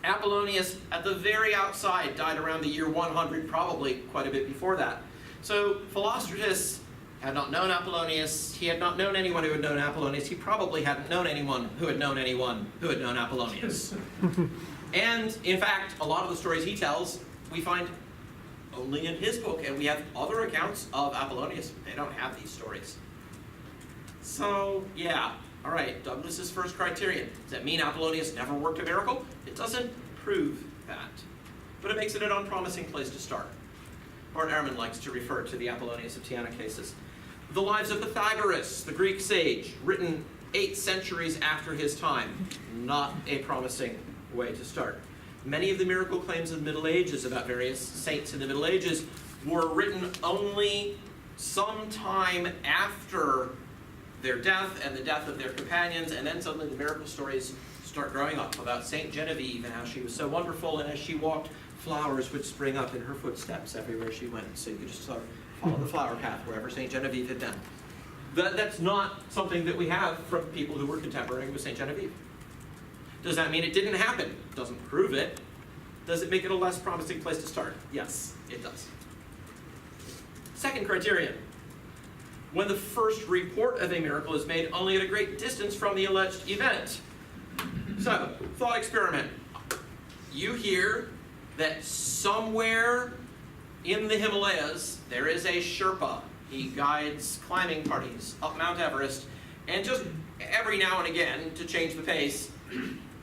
Apollonius, at the very outside, died around the year 100, probably quite a bit before that. So Philostratus had not known Apollonius. He had not known anyone who had known Apollonius. He probably hadn't known anyone who had known anyone who had known Apollonius. And in fact, a lot of the stories he tells, we find only in his book, and we have other accounts of Apollonius. They don't have these stories. So, yeah, all right, Douglas's first criterion. Does that mean Apollonius never worked a miracle? It doesn't prove that, but it makes it an unpromising place to start. Bart Ehrman likes to refer to the Apollonius of Tyana cases. The Lives of Pythagoras, the Greek sage, written 8 centuries after his time. Not a promising way to start. Many of the miracle claims of the Middle Ages about various saints in the Middle Ages were written only some time after their death and the death of their companions, and then suddenly the miracle stories start growing up about Saint Genevieve and how she was so wonderful, and as she walked, flowers would spring up in her footsteps everywhere she went. So you could just sort of follow the flower path wherever Saint Genevieve had been. That's not something that we have from people who were contemporary with Saint Genevieve. Does that mean it didn't happen? Doesn't prove it. Does it make it a less promising place to start? Yes, it does. Second criterion. When the first report of a miracle is made only at a great distance from the alleged event. So, thought experiment. You hear that somewhere in the Himalayas there is a Sherpa. He guides climbing parties up Mount Everest, and just every now and again, to change the pace,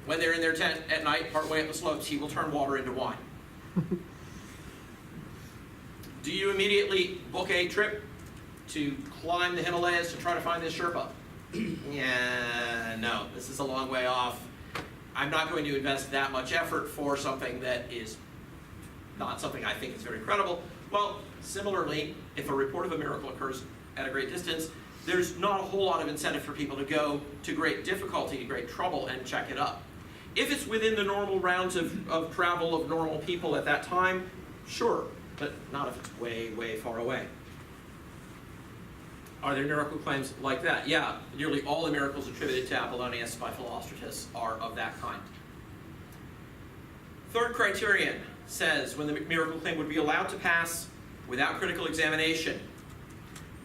when they're in their tent at night, partway up the slopes, he will turn water into wine. Do you immediately book a trip to climb the Himalayas to try to find this Sherpa? Yeah, no, this is a long way off. I'm not going to invest that much effort for something that is not something I think is very credible. Well, similarly, if a report of a miracle occurs at a great distance, there's not a whole lot of incentive for people to go to great difficulty, great trouble, and check it up. If it's within the normal rounds of travel of normal people at that time, sure, but not if it's way, way far away. Are there miracle claims like that? Yeah, nearly all the miracles attributed to Apollonius by Philostratus are of that kind. Third criterion says when the miracle claim would be allowed to pass without critical examination,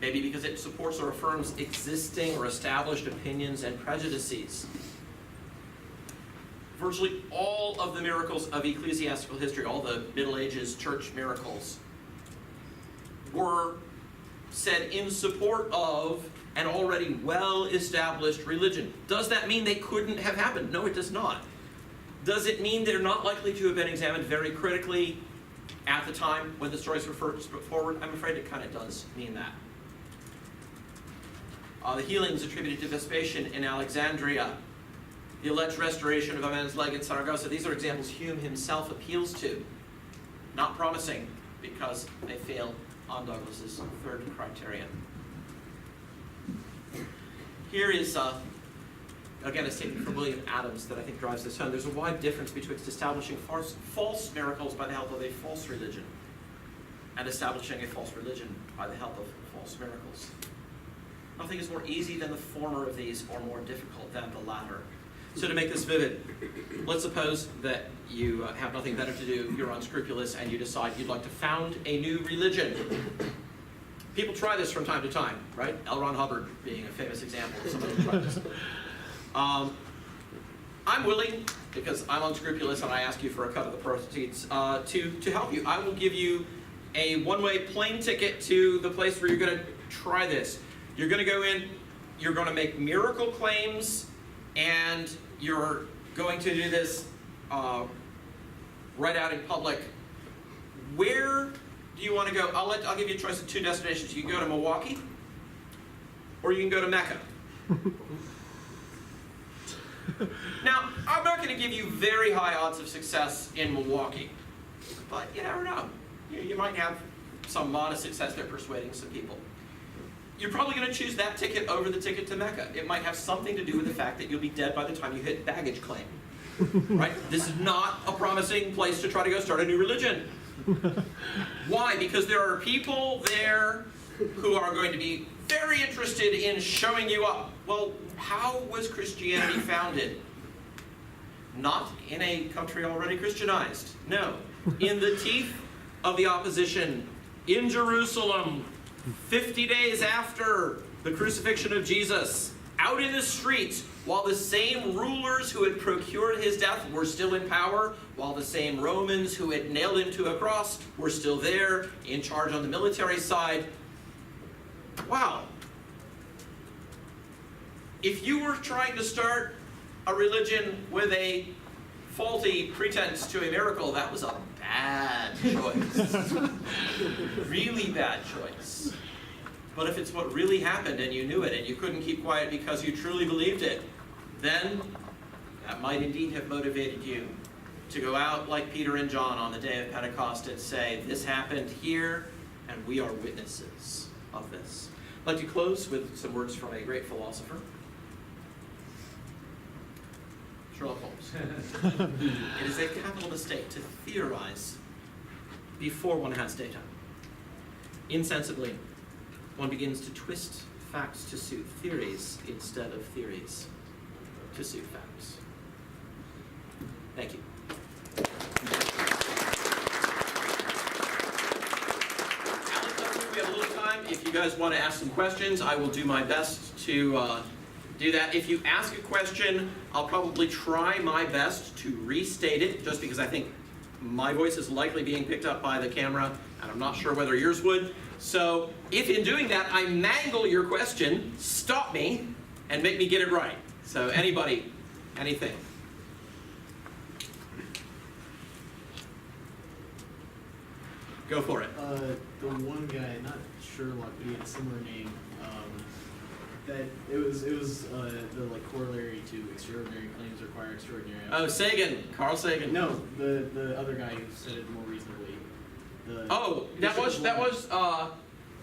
maybe because it supports or affirms existing or established opinions and prejudices. Virtually all of the miracles of ecclesiastical history, all the Middle Ages church miracles, were said in support of an already well-established religion. Does that mean they couldn't have happened? No, it does not. Does it mean they're not likely to have been examined very critically at the time when the stories were first put forward? I'm afraid it kind of does mean that. The healings attributed to Vespasian in Alexandria, the alleged restoration of a man's leg in Saragossa, these are examples Hume himself appeals to. Not promising because they fail on Douglas's third criterion. Here is, again, a statement from William Adams that I think drives this home. There's a wide difference betwixt establishing false miracles by the help of a false religion and establishing a false religion by the help of false miracles. Nothing is more easy than the former of these, or more difficult than the latter. So to make this vivid, let's suppose that you have nothing better to do, you're unscrupulous, and you decide you'd like to found a new religion. People try this from time to time, right? L. Ron Hubbard being a famous example of someone who tried this. I'm willing, because I'm unscrupulous and I ask you for a cut of the proceeds, to help you. I will give you a one-way plane ticket to the place where you're going to try this. You're going to go in, you're going to make miracle claims, and you're going to do this right out in public. Where do you want to go? I'll give you a choice of two destinations. You can go to Milwaukee, or you can go to Mecca. Now, I'm not going to give you very high odds of success in Milwaukee, but you never know. You might have some modest success there persuading some people. You're probably going to choose that ticket over the ticket to Mecca. It might have something to do with the fact that you'll be dead by the time you hit baggage claim. Right? This is not a promising place to try to go start a new religion. Why? Because there are people there who are going to be very interested in showing you up. Well, how was Christianity founded? Not in a country already Christianized. No. In the teeth of the opposition, in Jerusalem, 50 days after the crucifixion of Jesus, out in the streets, while the same rulers who had procured his death were still in power, while the same Romans who had nailed him to a cross were still there, in charge on the military side. Wow. If you were trying to start a religion with a faulty pretense to a miracle, that was a bad choice. Really bad choice. But if it's what really happened and you knew it and you couldn't keep quiet because you truly believed it, then that might indeed have motivated you to go out like Peter and John on the day of Pentecost and say, this happened here and we are witnesses of this. I'd like to close with some words from a great philosopher, Sherlock Holmes. It is a capital mistake to theorize before one has data. Insensibly, one begins to twist facts to suit theories instead of theories to suit facts. Thank you. Alex, we have a little time. If you guys want to ask some questions, I will do my best to do that. If you ask a question, I'll probably try my best to restate it, just because I think my voice is likely being picked up by the camera, and I'm not sure whether yours would. So if in doing that I mangle your question, stop me and make me get it right. So anybody, anything? Go for it. The one guy, not Sherlock, but he had a similar name. That it was the like corollary to extraordinary claims require extraordinary evidence. Oh, Sagan, Carl Sagan. No, the other guy who said it more reasonably. That was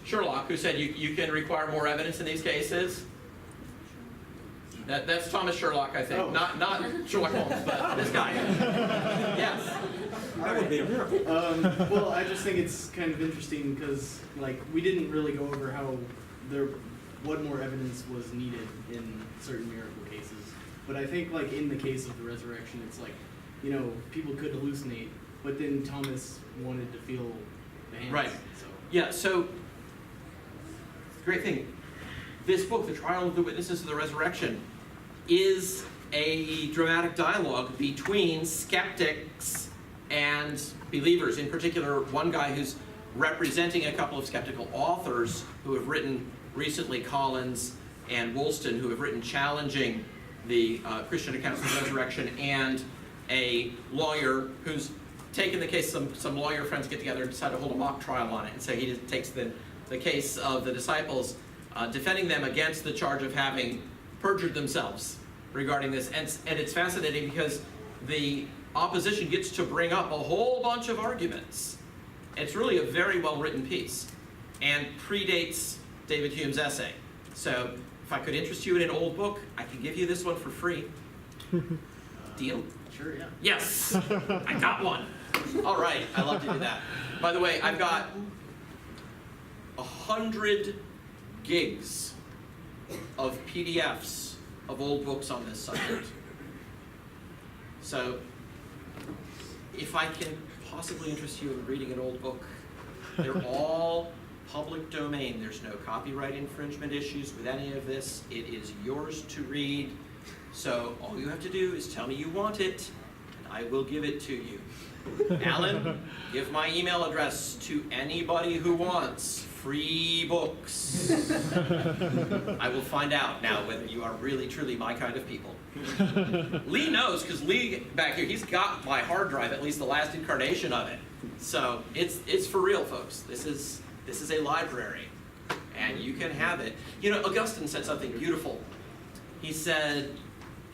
Sherlock who said you can require more evidence in these cases. That's Thomas Sherlock, I think. Oh. Not Sherlock Holmes, but this guy. Yes. That would be a miracle. Well, I just think it's kind of interesting because like we didn't really go over what more evidence was needed in certain miracle cases. But I think like in the case of the resurrection, it's like, people could hallucinate, but then Thomas wanted to feel the hands. Right. So. Yeah, so, great thing. This book, The Trial of the Witnesses of the Resurrection, is a dramatic dialogue between skeptics and believers. In particular, one guy who's representing a couple of skeptical authors who have written recently, Collins and Woolston, who have written challenging the Christian accounts of the resurrection, and a lawyer who's taken the case. Some lawyer friends get together and decide to hold a mock trial on it, and so he just takes the case of the disciples, defending them against the charge of having perjured themselves regarding this. And it's fascinating because the opposition gets to bring up a whole bunch of arguments. It's really a very well-written piece and predates David Hume's essay. So if I could interest you in an old book, I could give you this one for free. Deal? Sure, yeah. Yes! I got one. All right, I love to do that. By the way, I've got 100 gigs of PDFs of old books on this subject. So if I can possibly interest you in reading an old book, they're all public domain. There's no copyright infringement issues with any of this. It is yours to read. So all you have to do is tell me you want it, and I will give it to you. Alan, give my email address to anybody who wants free books. I will find out now whether you are really, truly my kind of people. Lee knows, because Lee back here, he's got my hard drive, at least the last incarnation of it. So it's for real, folks. This is a library, and you can have it. Augustine said something beautiful. He said,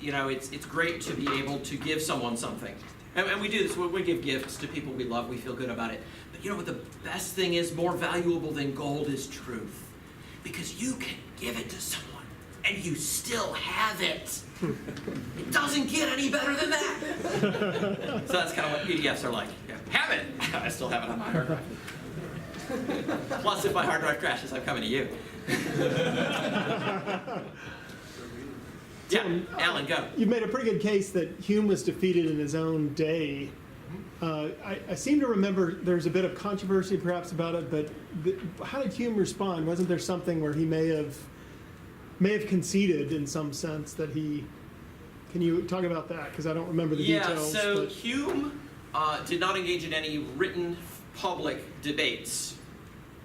it's great to be able to give someone something. And we do this, when we give gifts to people we love, we feel good about it. But what the best thing is, more valuable than gold, is truth. Because you can give it to someone, and you still have it. It doesn't get any better than that. So that's kind of what PDFs are like. Have it! I still have it on my hard drive. Plus, if my hard drive crashes, I'm coming to you. Yeah, Alan, go. You made a pretty good case that Hume was defeated in his own day. I seem to remember there's a bit of controversy perhaps about it, but how did Hume respond? Wasn't there something where he may have conceded in some sense that he... Can you talk about that? Because I don't remember the details. Yeah, so Hume did not engage in any written public debates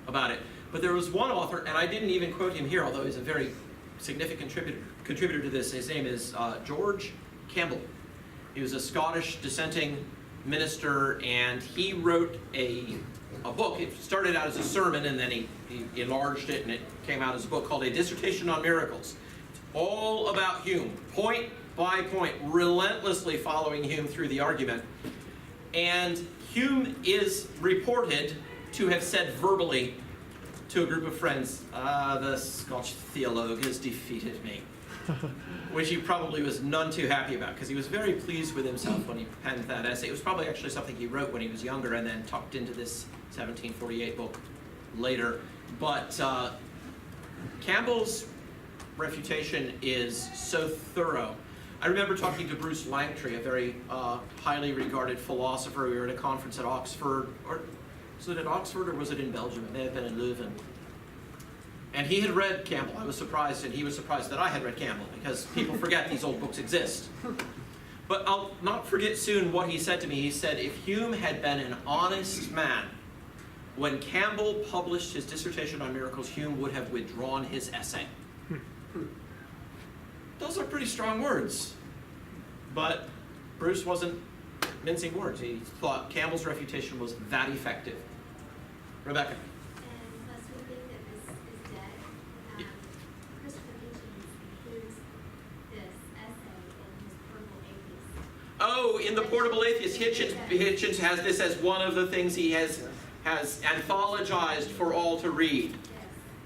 about it. But there was one author, and I didn't even quote him here, although he's a very significant contributor to this. His name is George Campbell. He was a Scottish dissenting minister, and he wrote a book. It started out as a sermon, and then he enlarged it, and it came out as a book called A Dissertation on Miracles. It's all about Hume, point by point, relentlessly following Hume through the argument. And Hume is reported to have said verbally to a group of friends, the Scotch theologue has defeated me. Which he probably was none too happy about, because he was very pleased with himself when he penned that essay. It was probably actually something he wrote when he was younger and then tucked into this 1748 book later. But Campbell's refutation is so thorough. I remember talking to Bruce Langtry, a very highly regarded philosopher. We were at a conference at Oxford, or was it at Oxford or was it in Belgium? It may have been in Leuven. And he had read Campbell. I was surprised, and he was surprised that I had read Campbell, because people forget these old books exist. But I'll not forget soon what he said to me. He said, if Hume had been an honest man, when Campbell published his dissertation on miracles, Hume would have withdrawn his essay. Those are pretty strong words. But Bruce wasn't mincing words. He thought Campbell's refutation was that effective. Rebecca. And plus, we think that this is dead. Christopher Hitchens includes this essay in his Portable Atheist. Oh, in the Portable Atheist, Hitchens has this as one of the things he has anthologized for all to read. Yes.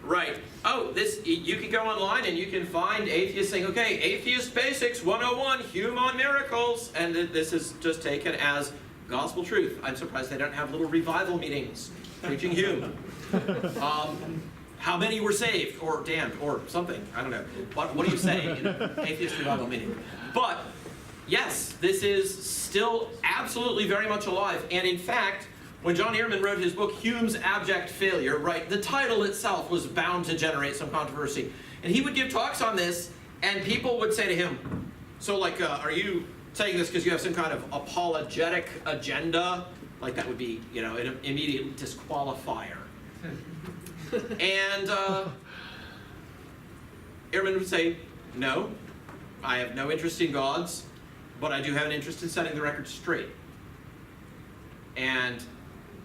Right. Oh, you can go online and you can find atheists saying, okay, Atheist Basics 101, Hume on Miracles, and this is just taken as gospel truth. I'm surprised they don't have little revival meetings preaching Hume. How many were saved or damned or something? I don't know. What do you say in an atheist revival meeting? But yes, this is still absolutely very much alive. And in fact, when John Ehrman wrote his book, Hume's Abject Failure, right, the title itself was bound to generate some controversy. And he would give talks on this, and people would say to him, so like, are you saying this because you have some kind of apologetic agenda? Like that would be, an immediate disqualifier. And Ehrman would say, no, I have no interest in gods, but I do have an interest in setting the record straight. And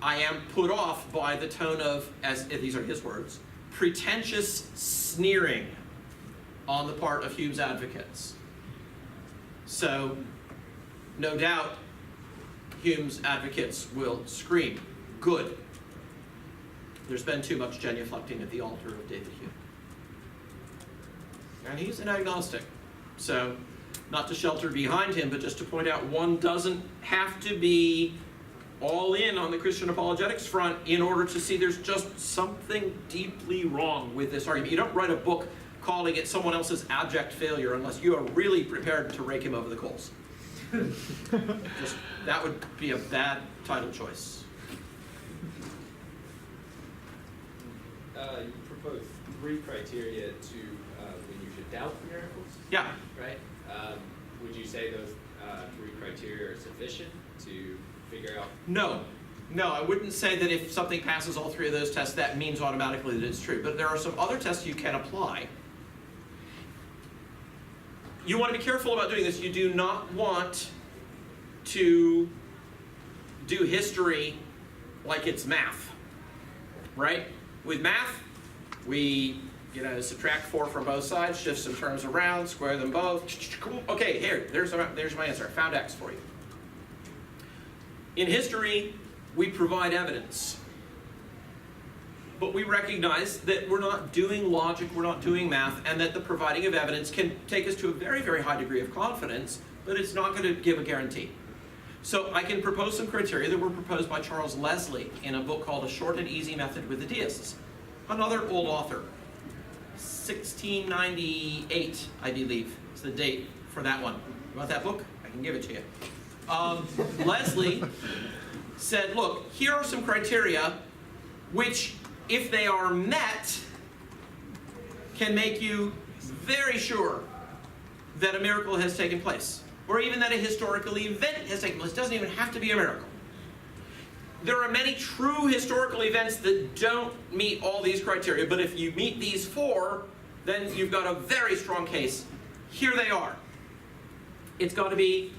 I am put off by the tone of, as these are his words, pretentious sneering on the part of Hume's advocates. So, no doubt, Hume's advocates will scream, good. There's been too much genuflecting at the altar of David Hume. And he's an agnostic. So, not to shelter behind him, but just to point out one doesn't have to be all in on the Christian apologetics front in order to see there's just something deeply wrong with this argument. You don't write a book calling it someone else's abject failure unless you are really prepared to rake him over the coals. That would be a bad title choice. You propose 3 criteria to when you should doubt miracles, Yeah. right? Would you say those 3 criteria are sufficient to figure out? No, I wouldn't say that if something passes all 3 of those tests, that means automatically that it's true. But there are some other tests you can apply. You want to be careful about doing this. You do not want to do history like it's math, right? With math, we subtract 4 from both sides, shift some terms around, square them both. Okay, there's my answer. I found X for you. In history, we provide evidence. But we recognize that we're not doing logic, we're not doing math, and that the providing of evidence can take us to a very, very high degree of confidence, but it's not going to give a guarantee. So I can propose some criteria that were proposed by Charles Leslie in a book called A Short and Easy Method with the Deists. Another old author. 1698, I believe, is the date for that one. You want that book? I can give it to you. Leslie said, look, here are some criteria which, if they are met, can make you very sure that a miracle has taken place, or even that a historical event has taken place. It doesn't even have to be a miracle. There are many true historical events that don't meet all these criteria, but if you meet these 4, then you've got a very strong case. Here they are. It's got to be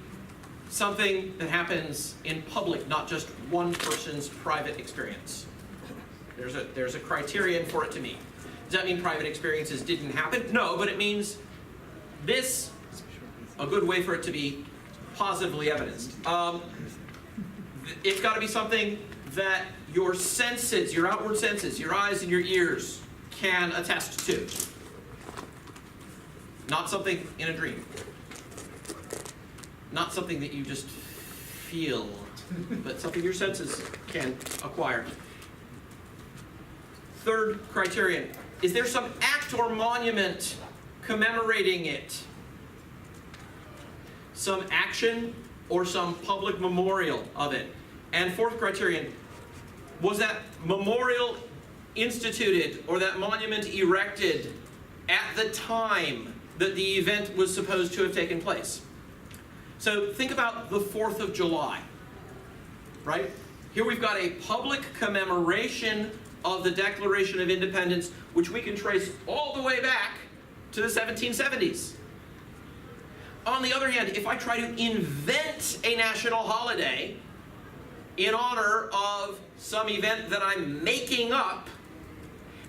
something that happens in public, not just one person's private experience. There's a criterion for it to meet. Does that mean private experiences didn't happen? No, but it means this, a good way for it to be positively evidenced. It's got to be something that your senses, your outward senses, your eyes and your ears can attest to. Not something in a dream. Not something that you just feel, but something your senses can acquire. Third criterion, is there some act or monument commemorating it? Some action or some public memorial of it? And fourth criterion, was that memorial instituted or that monument erected at the time that the event was supposed to have taken place? So think about the 4th of July, right? Here we've got a public commemoration of the Declaration of Independence, which we can trace all the way back to the 1770s. On the other hand, if I try to invent a national holiday in honor of some event that I'm making up,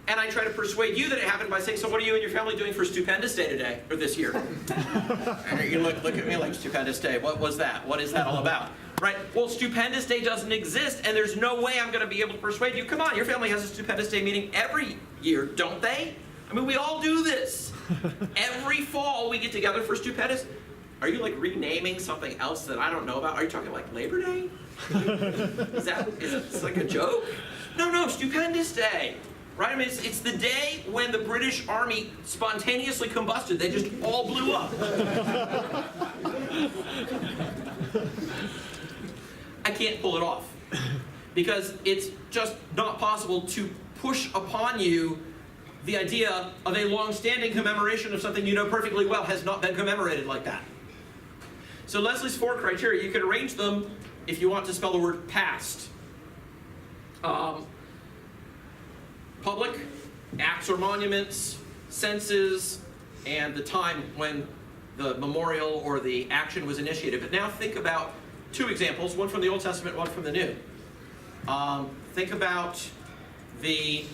and I try to persuade you that it happened by saying, so what are you and your family doing for Stupendous Day today, or this year? And you look at me like, Stupendous Day, what was that? What is that all about? Right? Well, Stupendous Day doesn't exist, and there's no way I'm going to be able to persuade you. Come on, your family has a Stupendous Day meeting every year, don't they? I mean, we all do this. Every fall we get together for Stupendous. Are you like renaming something else that I don't know about? Are you talking like Labor Day? Is it like a joke? No, Stupendous Day. Right? I mean, it's the day when the British Army spontaneously combusted. They just all blew up. I can't pull it off because it's just not possible to push upon you the idea of a long-standing commemoration of something you know perfectly well has not been commemorated like that. So Leslie's 4 criteria, you can arrange them if you want to spell the word past. Public, acts or monuments, senses, and the time when the memorial or the action was initiated. But now think about 2 examples, one from the Old Testament, one from the New. Think about the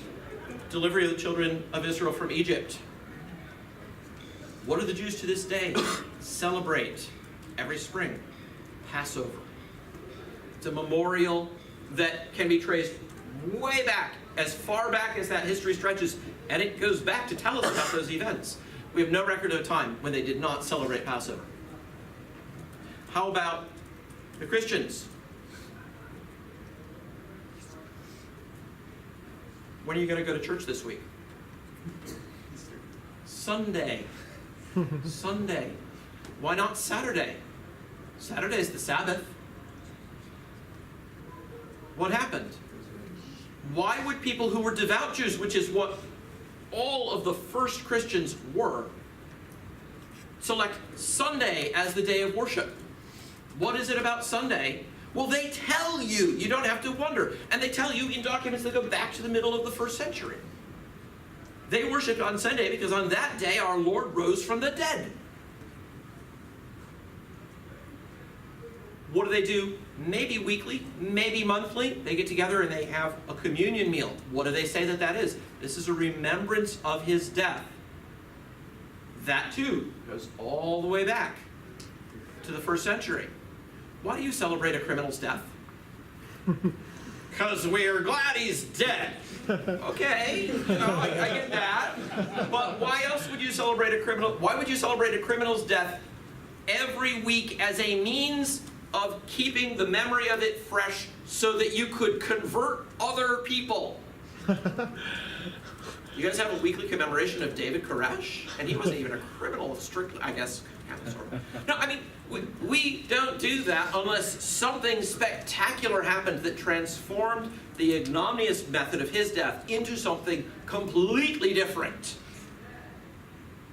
delivery of the children of Israel from Egypt. What do the Jews to this day celebrate every spring? Passover. It's a memorial that can be traced way back, as far back as that history stretches, and it goes back to tell us about those events. We have no record of a time when they did not celebrate Passover. How about the Christians? When are you going to go to church this week? Sunday. Sunday. Why not Saturday? Saturday is the Sabbath. What happened? Why would people who were devout Jews, which is what all of the first Christians were, select Sunday as the day of worship? What is it about Sunday? Well, they tell you. You don't have to wonder. And they tell you in documents that go back to the middle of the 1st century. They worshiped on Sunday because on that day our Lord rose from the dead. What do? Maybe weekly, maybe monthly. They get together and they have a communion meal. What do they say that is? This is a remembrance of his death. That too goes all the way back to the 1st century. Why do you celebrate a criminal's death? Because we're glad he's dead. Okay, I get that. But why else would you celebrate a criminal? Why would you celebrate a criminal's death every week as a means of keeping the memory of it fresh so that you could convert other people? You guys have a weekly commemoration of David Koresh? And he wasn't even a criminal, strictly, I guess. Sort of. No, I mean, we don't do that unless something spectacular happened that transformed the ignominious method of his death into something completely different.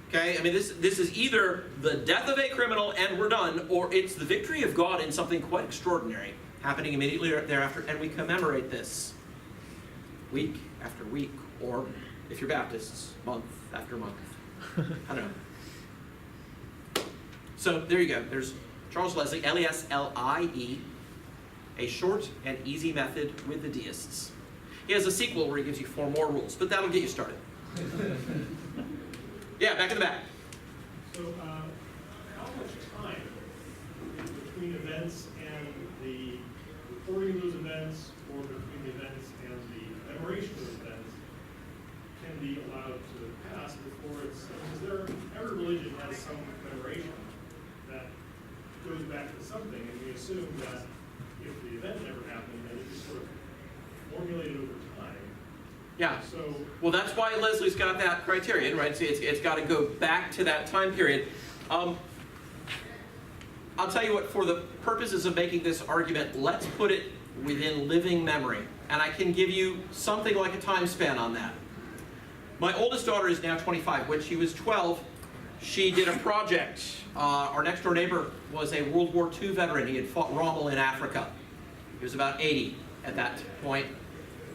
Okay? I mean, this is either the death of a criminal and we're done, or it's the victory of God in something quite extraordinary happening immediately thereafter, and we commemorate this week after week, or if you're Baptists, month after month. I don't know. So there you go. There's Charles Leslie, L-E-S-L-I-E, a short and easy method with the deists. He has a sequel where he gives you 4 more rules, but that'll get you started. Yeah, back in the back. So, how much time between events and the reporting of those events, or between the events and the commemoration of those events, can be allowed to pass before it's, because every religion has some commemoration that goes back to something, and we assume that if the event never happened, then it just sort of formulated over time. Yeah. So, well, that's why Leslie's got that criterion, right? See, it's got to go back to that time period. I'll tell you what, for the purposes of making this argument, let's put it within living memory. And I can give you something like a time span on that. My oldest daughter is now 25. When she was 12, she did a project. Our next door neighbor was a World War II veteran. He had fought Rommel in Africa. He was about 80 at that point.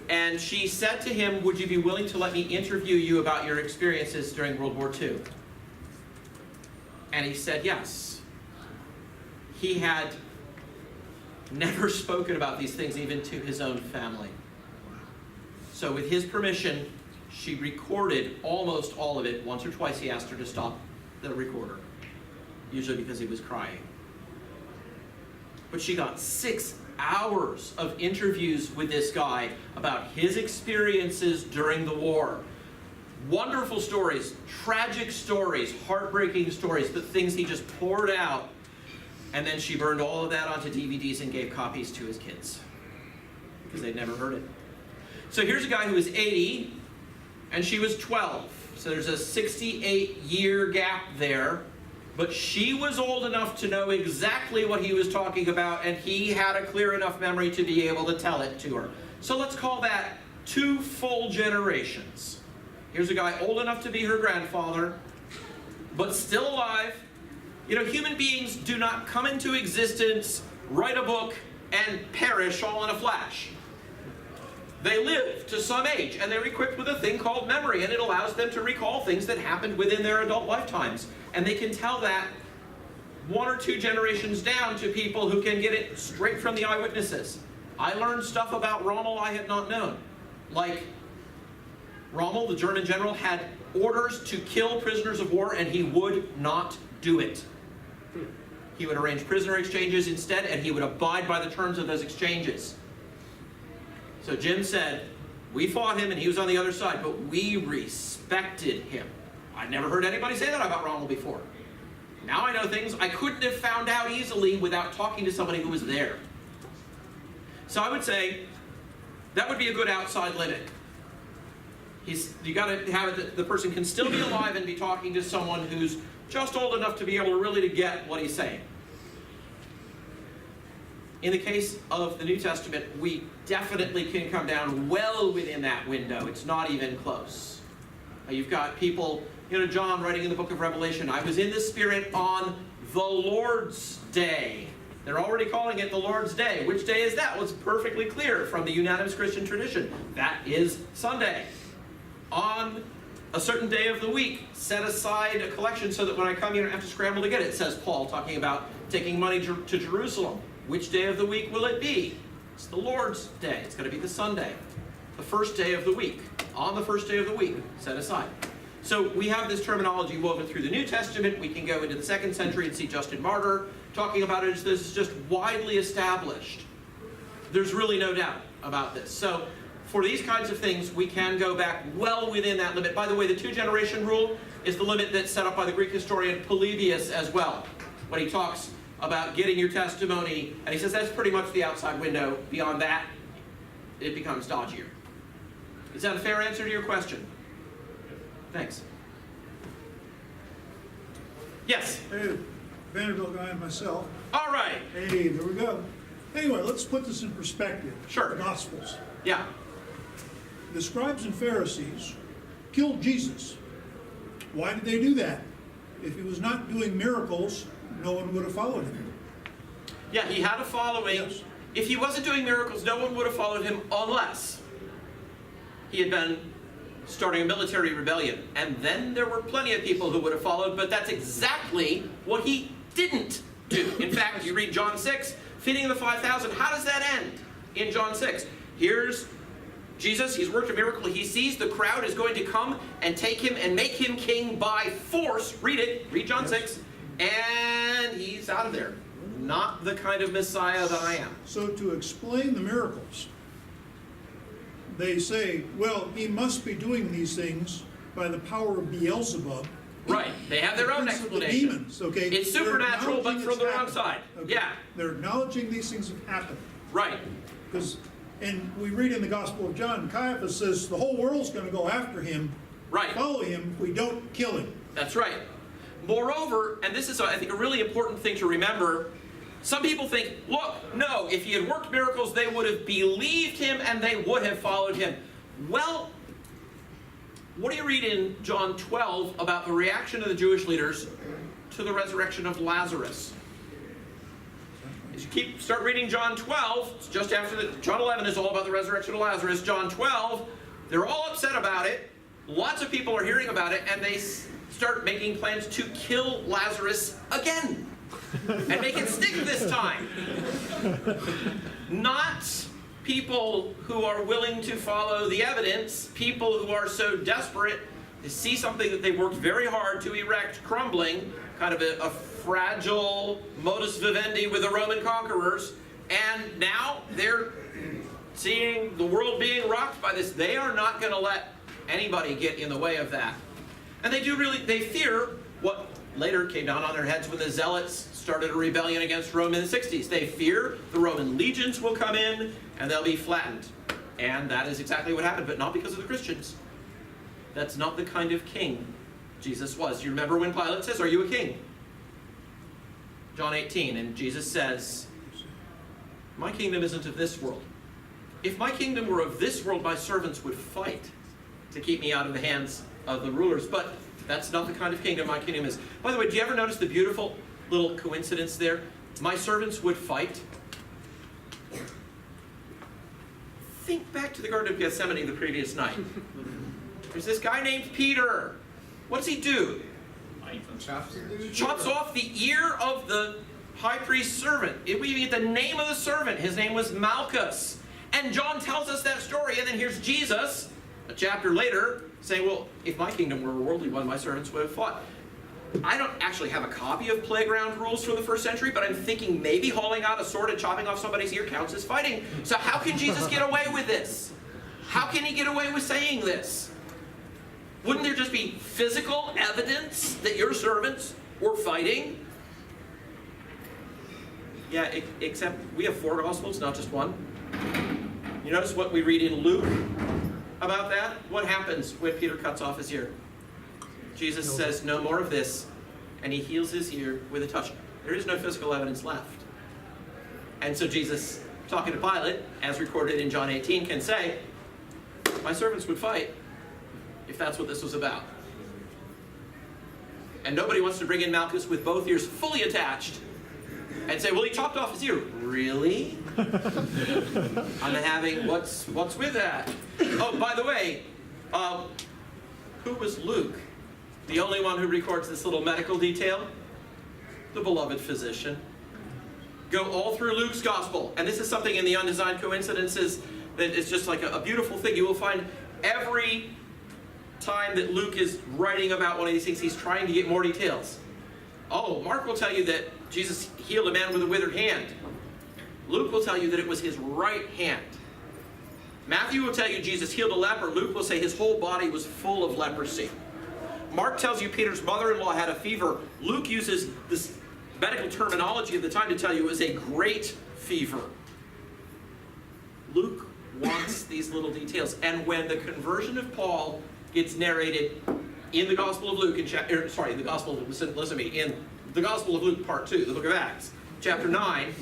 And she said to him, would you be willing to let me interview you about your experiences during World War II? And he said yes. He had never spoken about these things even to his own family. So with his permission, she recorded almost all of it. Once or twice he asked her to stop the recorder, usually because he was crying. But she got 6 hours of interviews with this guy about his experiences during the war. Wonderful stories, tragic stories, heartbreaking stories, the things he just poured out. And then she burned all of that onto DVDs and gave copies to his kids because they'd never heard it. So here's a guy who was 80 and she was 12. So there's a 68-year gap there. But she was old enough to know exactly what he was talking about, and he had a clear enough memory to be able to tell it to her. So let's call that 2 full generations. Here's a guy old enough to be her grandfather, but still alive. You know, human beings do not come into existence, write a book, and perish all in a flash. They live to some age, and they're equipped with a thing called memory, and it allows them to recall things that happened within their adult lifetimes. And they can tell that 1 or 2 generations down to people who can get it straight from the eyewitnesses. I learned stuff about Rommel I had not known. Like, Rommel, the German general, had orders to kill prisoners of war, and he would not do it. He would arrange prisoner exchanges instead, and he would abide by the terms of those exchanges. So Jim said, we fought him and he was on the other side, but we respected him. I'd never heard anybody say that about Rommel before. Now I know things I couldn't have found out easily without talking to somebody who was there. So I would say that would be a good outside limit. You got to have it that the person can still be alive and be talking to someone who's just old enough to be able to really get what he's saying. In the case of the New Testament, we definitely can come down well within that window. It's not even close. You've got people, John writing in the book of Revelation, I was in the Spirit on the Lord's Day. They're already calling it the Lord's Day. Which day is that? Well, it's perfectly clear from the unanimous Christian tradition. That is Sunday. On a certain day of the week, set aside a collection so that when I come, you don't have to scramble to get it, says Paul, talking about taking money to Jerusalem. Which day of the week will it be? It's the Lord's Day. It's going to be the Sunday. The first day of the week. On the first day of the week, set aside. So we have this terminology woven through the New Testament. We can go into the 2nd century and see Justin Martyr talking about it. This is just widely established. There's really no doubt about this. So for these kinds of things, we can go back well within that limit. By the way, the 2-generation rule is the limit that's set up by the Greek historian Polybius as well, when he talks about getting your testimony, and he says that's pretty much the outside window. Beyond that, it becomes dodgier. Is that a fair answer to your question? Thanks. Yes? Hey, Vanderbilt guy and myself. All right. Hey, there we go. Anyway, let's put this in perspective. Sure. The Gospels. Yeah. The scribes and Pharisees killed Jesus. Why did they do that? If he was not doing miracles, no one would have followed him. Yeah, he had a following. Yes. If he wasn't doing miracles, no one would have followed him unless he had been starting a military rebellion. And then there were plenty of people who would have followed, but that's exactly what he didn't do. In fact, you read John 6, feeding the 5,000. How does that end in John 6? Here's Jesus, he's worked a miracle. He sees the crowd is going to come and take him and make him king by force. Read it. Read John 6. And he's out of there. Not the kind of Messiah that I am. So to explain the miracles, they say, well, he must be doing these things by the power of Beelzebub. Right. They have their own Prince of the explanation. demons, okay? It's They're supernatural, but acknowledging from it's the wrong happened. side. Okay. Yeah. They're acknowledging these things have happened. Right. And we read in the Gospel of John, Caiaphas says the whole world's going to go after him, Right. follow him if we don't kill him. That's right. Moreover, and this is, I think, a really important thing to remember, some people think, look, no, if he had worked miracles, they would have believed him and they would have followed him. Well, what do you read in John 12 about the reaction of the Jewish leaders to the resurrection of Lazarus? As you start reading John 12, it's just after John 11 is all about the resurrection of Lazarus. John 12, they're all upset about it. Lots of people are hearing about it, and they start making plans to kill Lazarus again. And make it stick this time. Not people who are willing to follow the evidence, people who are so desperate to see something that they worked very hard to erect crumbling, kind of a fragile modus vivendi with the Roman conquerors, and now they're seeing the world being rocked by this. They are not going to let anybody get in the way of that. And they fear what later came down on their heads when the Zealots started a rebellion against Rome in the 60s. They fear the Roman legions will come in and they'll be flattened. And that is exactly what happened, but not because of the Christians. That's not the kind of king Jesus was. You remember when Pilate says, "Are you a king?" John 18, and Jesus says, "My kingdom isn't of this world. If my kingdom were of this world, my servants would fight to keep me out of the hands of the rulers. But that's not the kind of kingdom my kingdom is." By the way, do you ever notice the beautiful little coincidence there? My servants would fight. Think back to the Garden of Gethsemane the previous night. There's this guy named Peter. What does he do? Chops off the ear of the high priest's servant. We get the name of the servant. His name was Malchus. And John tells us that story, and then here's Jesus, a chapter later, saying, well, if my kingdom were a worldly one, my servants would have fought. I don't actually have a copy of playground rules from the first century, but I'm thinking maybe hauling out a sword and chopping off somebody's ear counts as fighting. So how can Jesus get away with this? How can he get away with saying this? Wouldn't there just be physical evidence that your servants were fighting? Yeah, except we have 4 Gospels, not just one. You notice what we read in Luke about that? What happens when Peter cuts off his ear? Jesus says, "No more of this," and he heals his ear with a touch. There is no physical evidence left. And so Jesus, talking to Pilate, as recorded in John 18, can say, my servants would fight if that's what this was about. And nobody wants to bring in Malchus with both ears fully attached and say, well, he chopped off his ear. Really? I'm having, what's with that? Oh, by the way, who was Luke? The only one who records this little medical detail? The beloved physician. Go all through Luke's gospel. And this is something in the undesigned coincidences that is just like a beautiful thing. You will find every time that Luke is writing about one of these things, he's trying to get more details. Oh, Mark will tell you that Jesus healed a man with a withered hand. Luke will tell you that it was his right hand. Matthew will tell you Jesus healed a leper. Luke will say his whole body was full of leprosy. Mark tells you Peter's mother-in-law had a fever. Luke uses this medical terminology of the time to tell you it was a great fever. Luke wants these little details. And when the conversion of Paul gets narrated in the Gospel of Luke, in the Gospel of, listen to me, in the Gospel of Luke, part 2, the book of Acts, chapter 9,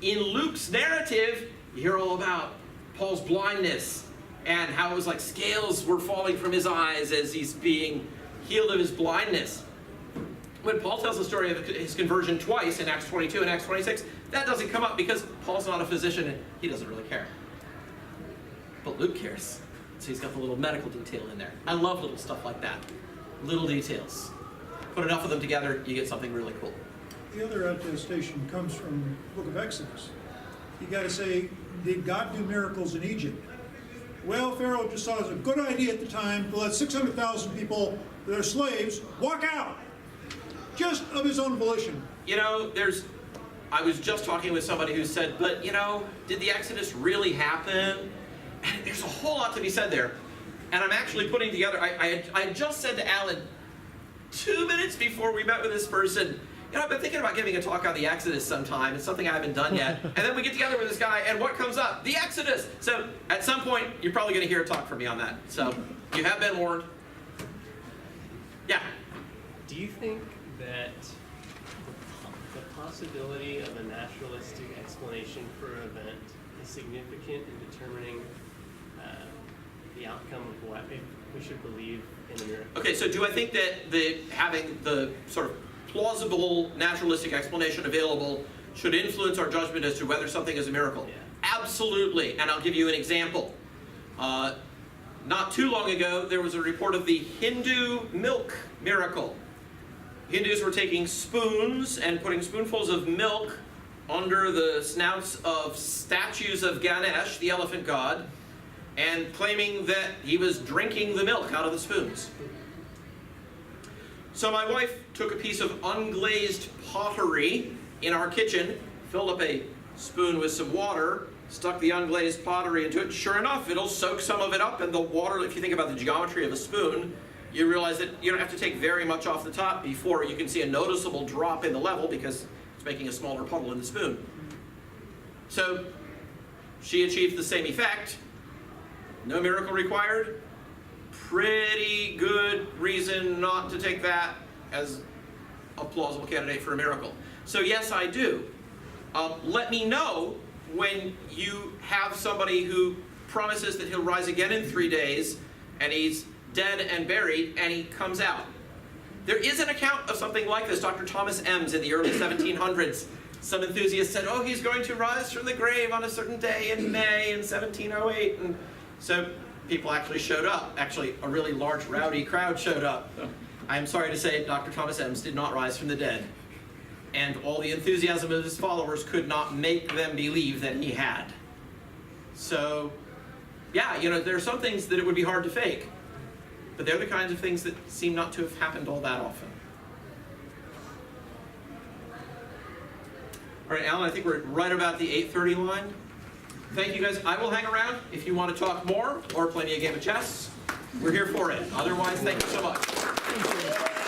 in Luke's narrative, you hear all about Paul's blindness and how it was like scales were falling from his eyes as he's being healed of his blindness. When Paul tells the story of his conversion twice in Acts 22 and Acts 26, that doesn't come up because Paul's not a physician and he doesn't really care. But Luke cares. So he's got the little medical detail in there. I love little stuff like that. Little details. Put enough of them together, you get something really cool. The other attestation comes from the book of Exodus. You got to say, did God do miracles in Egypt? Well, Pharaoh just saw it as a good idea at the time to let 600,000 people, their slaves, walk out. Just of his own volition. You know, I was just talking with somebody who said, but you know, did the Exodus really happen? And there's a whole lot to be said there. And I'm actually putting together, I had just said to Alan 2 minutes before we met with this person, you know, I've been thinking about giving a talk on the Exodus sometime. It's something I haven't done yet. And then we get together with this guy, and what comes up? The Exodus! So at some point, you're probably going to hear a talk from me on that. So you have been warned. Yeah? Do you think that the possibility of a naturalistic explanation for an event is significant in determining the outcome of what we should believe in a miracle? Okay, so do I think that having the sort of plausible naturalistic explanation available should influence our judgment as to whether something is a miracle? Yeah. Absolutely, and I'll give you an example. Not too long ago, there was a report of the Hindu milk miracle. Hindus were taking spoons and putting spoonfuls of milk under the snouts of statues of Ganesh, the elephant god, and claiming that he was drinking the milk out of the spoons. So my wife took a piece of unglazed pottery in our kitchen, filled up a spoon with some water, stuck the unglazed pottery into it. Sure enough, it'll soak some of it up, and the water, if you think about the geometry of a spoon, you realize that you don't have to take very much off the top before you can see a noticeable drop in the level because it's making a smaller puddle in the spoon. So she achieved the same effect. No miracle required. Pretty good reason not to take that as a plausible candidate for a miracle. So yes, I do. Let me know when you have somebody who promises that he'll rise again in 3 days, and he's dead and buried, and he comes out. There is an account of something like this. Dr. Thomas Ems in the early 1700s, some enthusiasts said, oh, he's going to rise from the grave on a certain day in May in 1708. And so people actually showed up. Actually, a really large, rowdy crowd showed up. I'm sorry to say, Dr. Thomas Ems did not rise from the dead. And all the enthusiasm of his followers could not make them believe that he had. So, yeah, there are some things that it would be hard to fake. But they're the kinds of things that seem not to have happened all that often. All right, Alan, I think we're right about the 8:30 line. Thank you, guys. I will hang around if you want to talk more or play me a game of chess. We're here for it. Otherwise, thank you so much.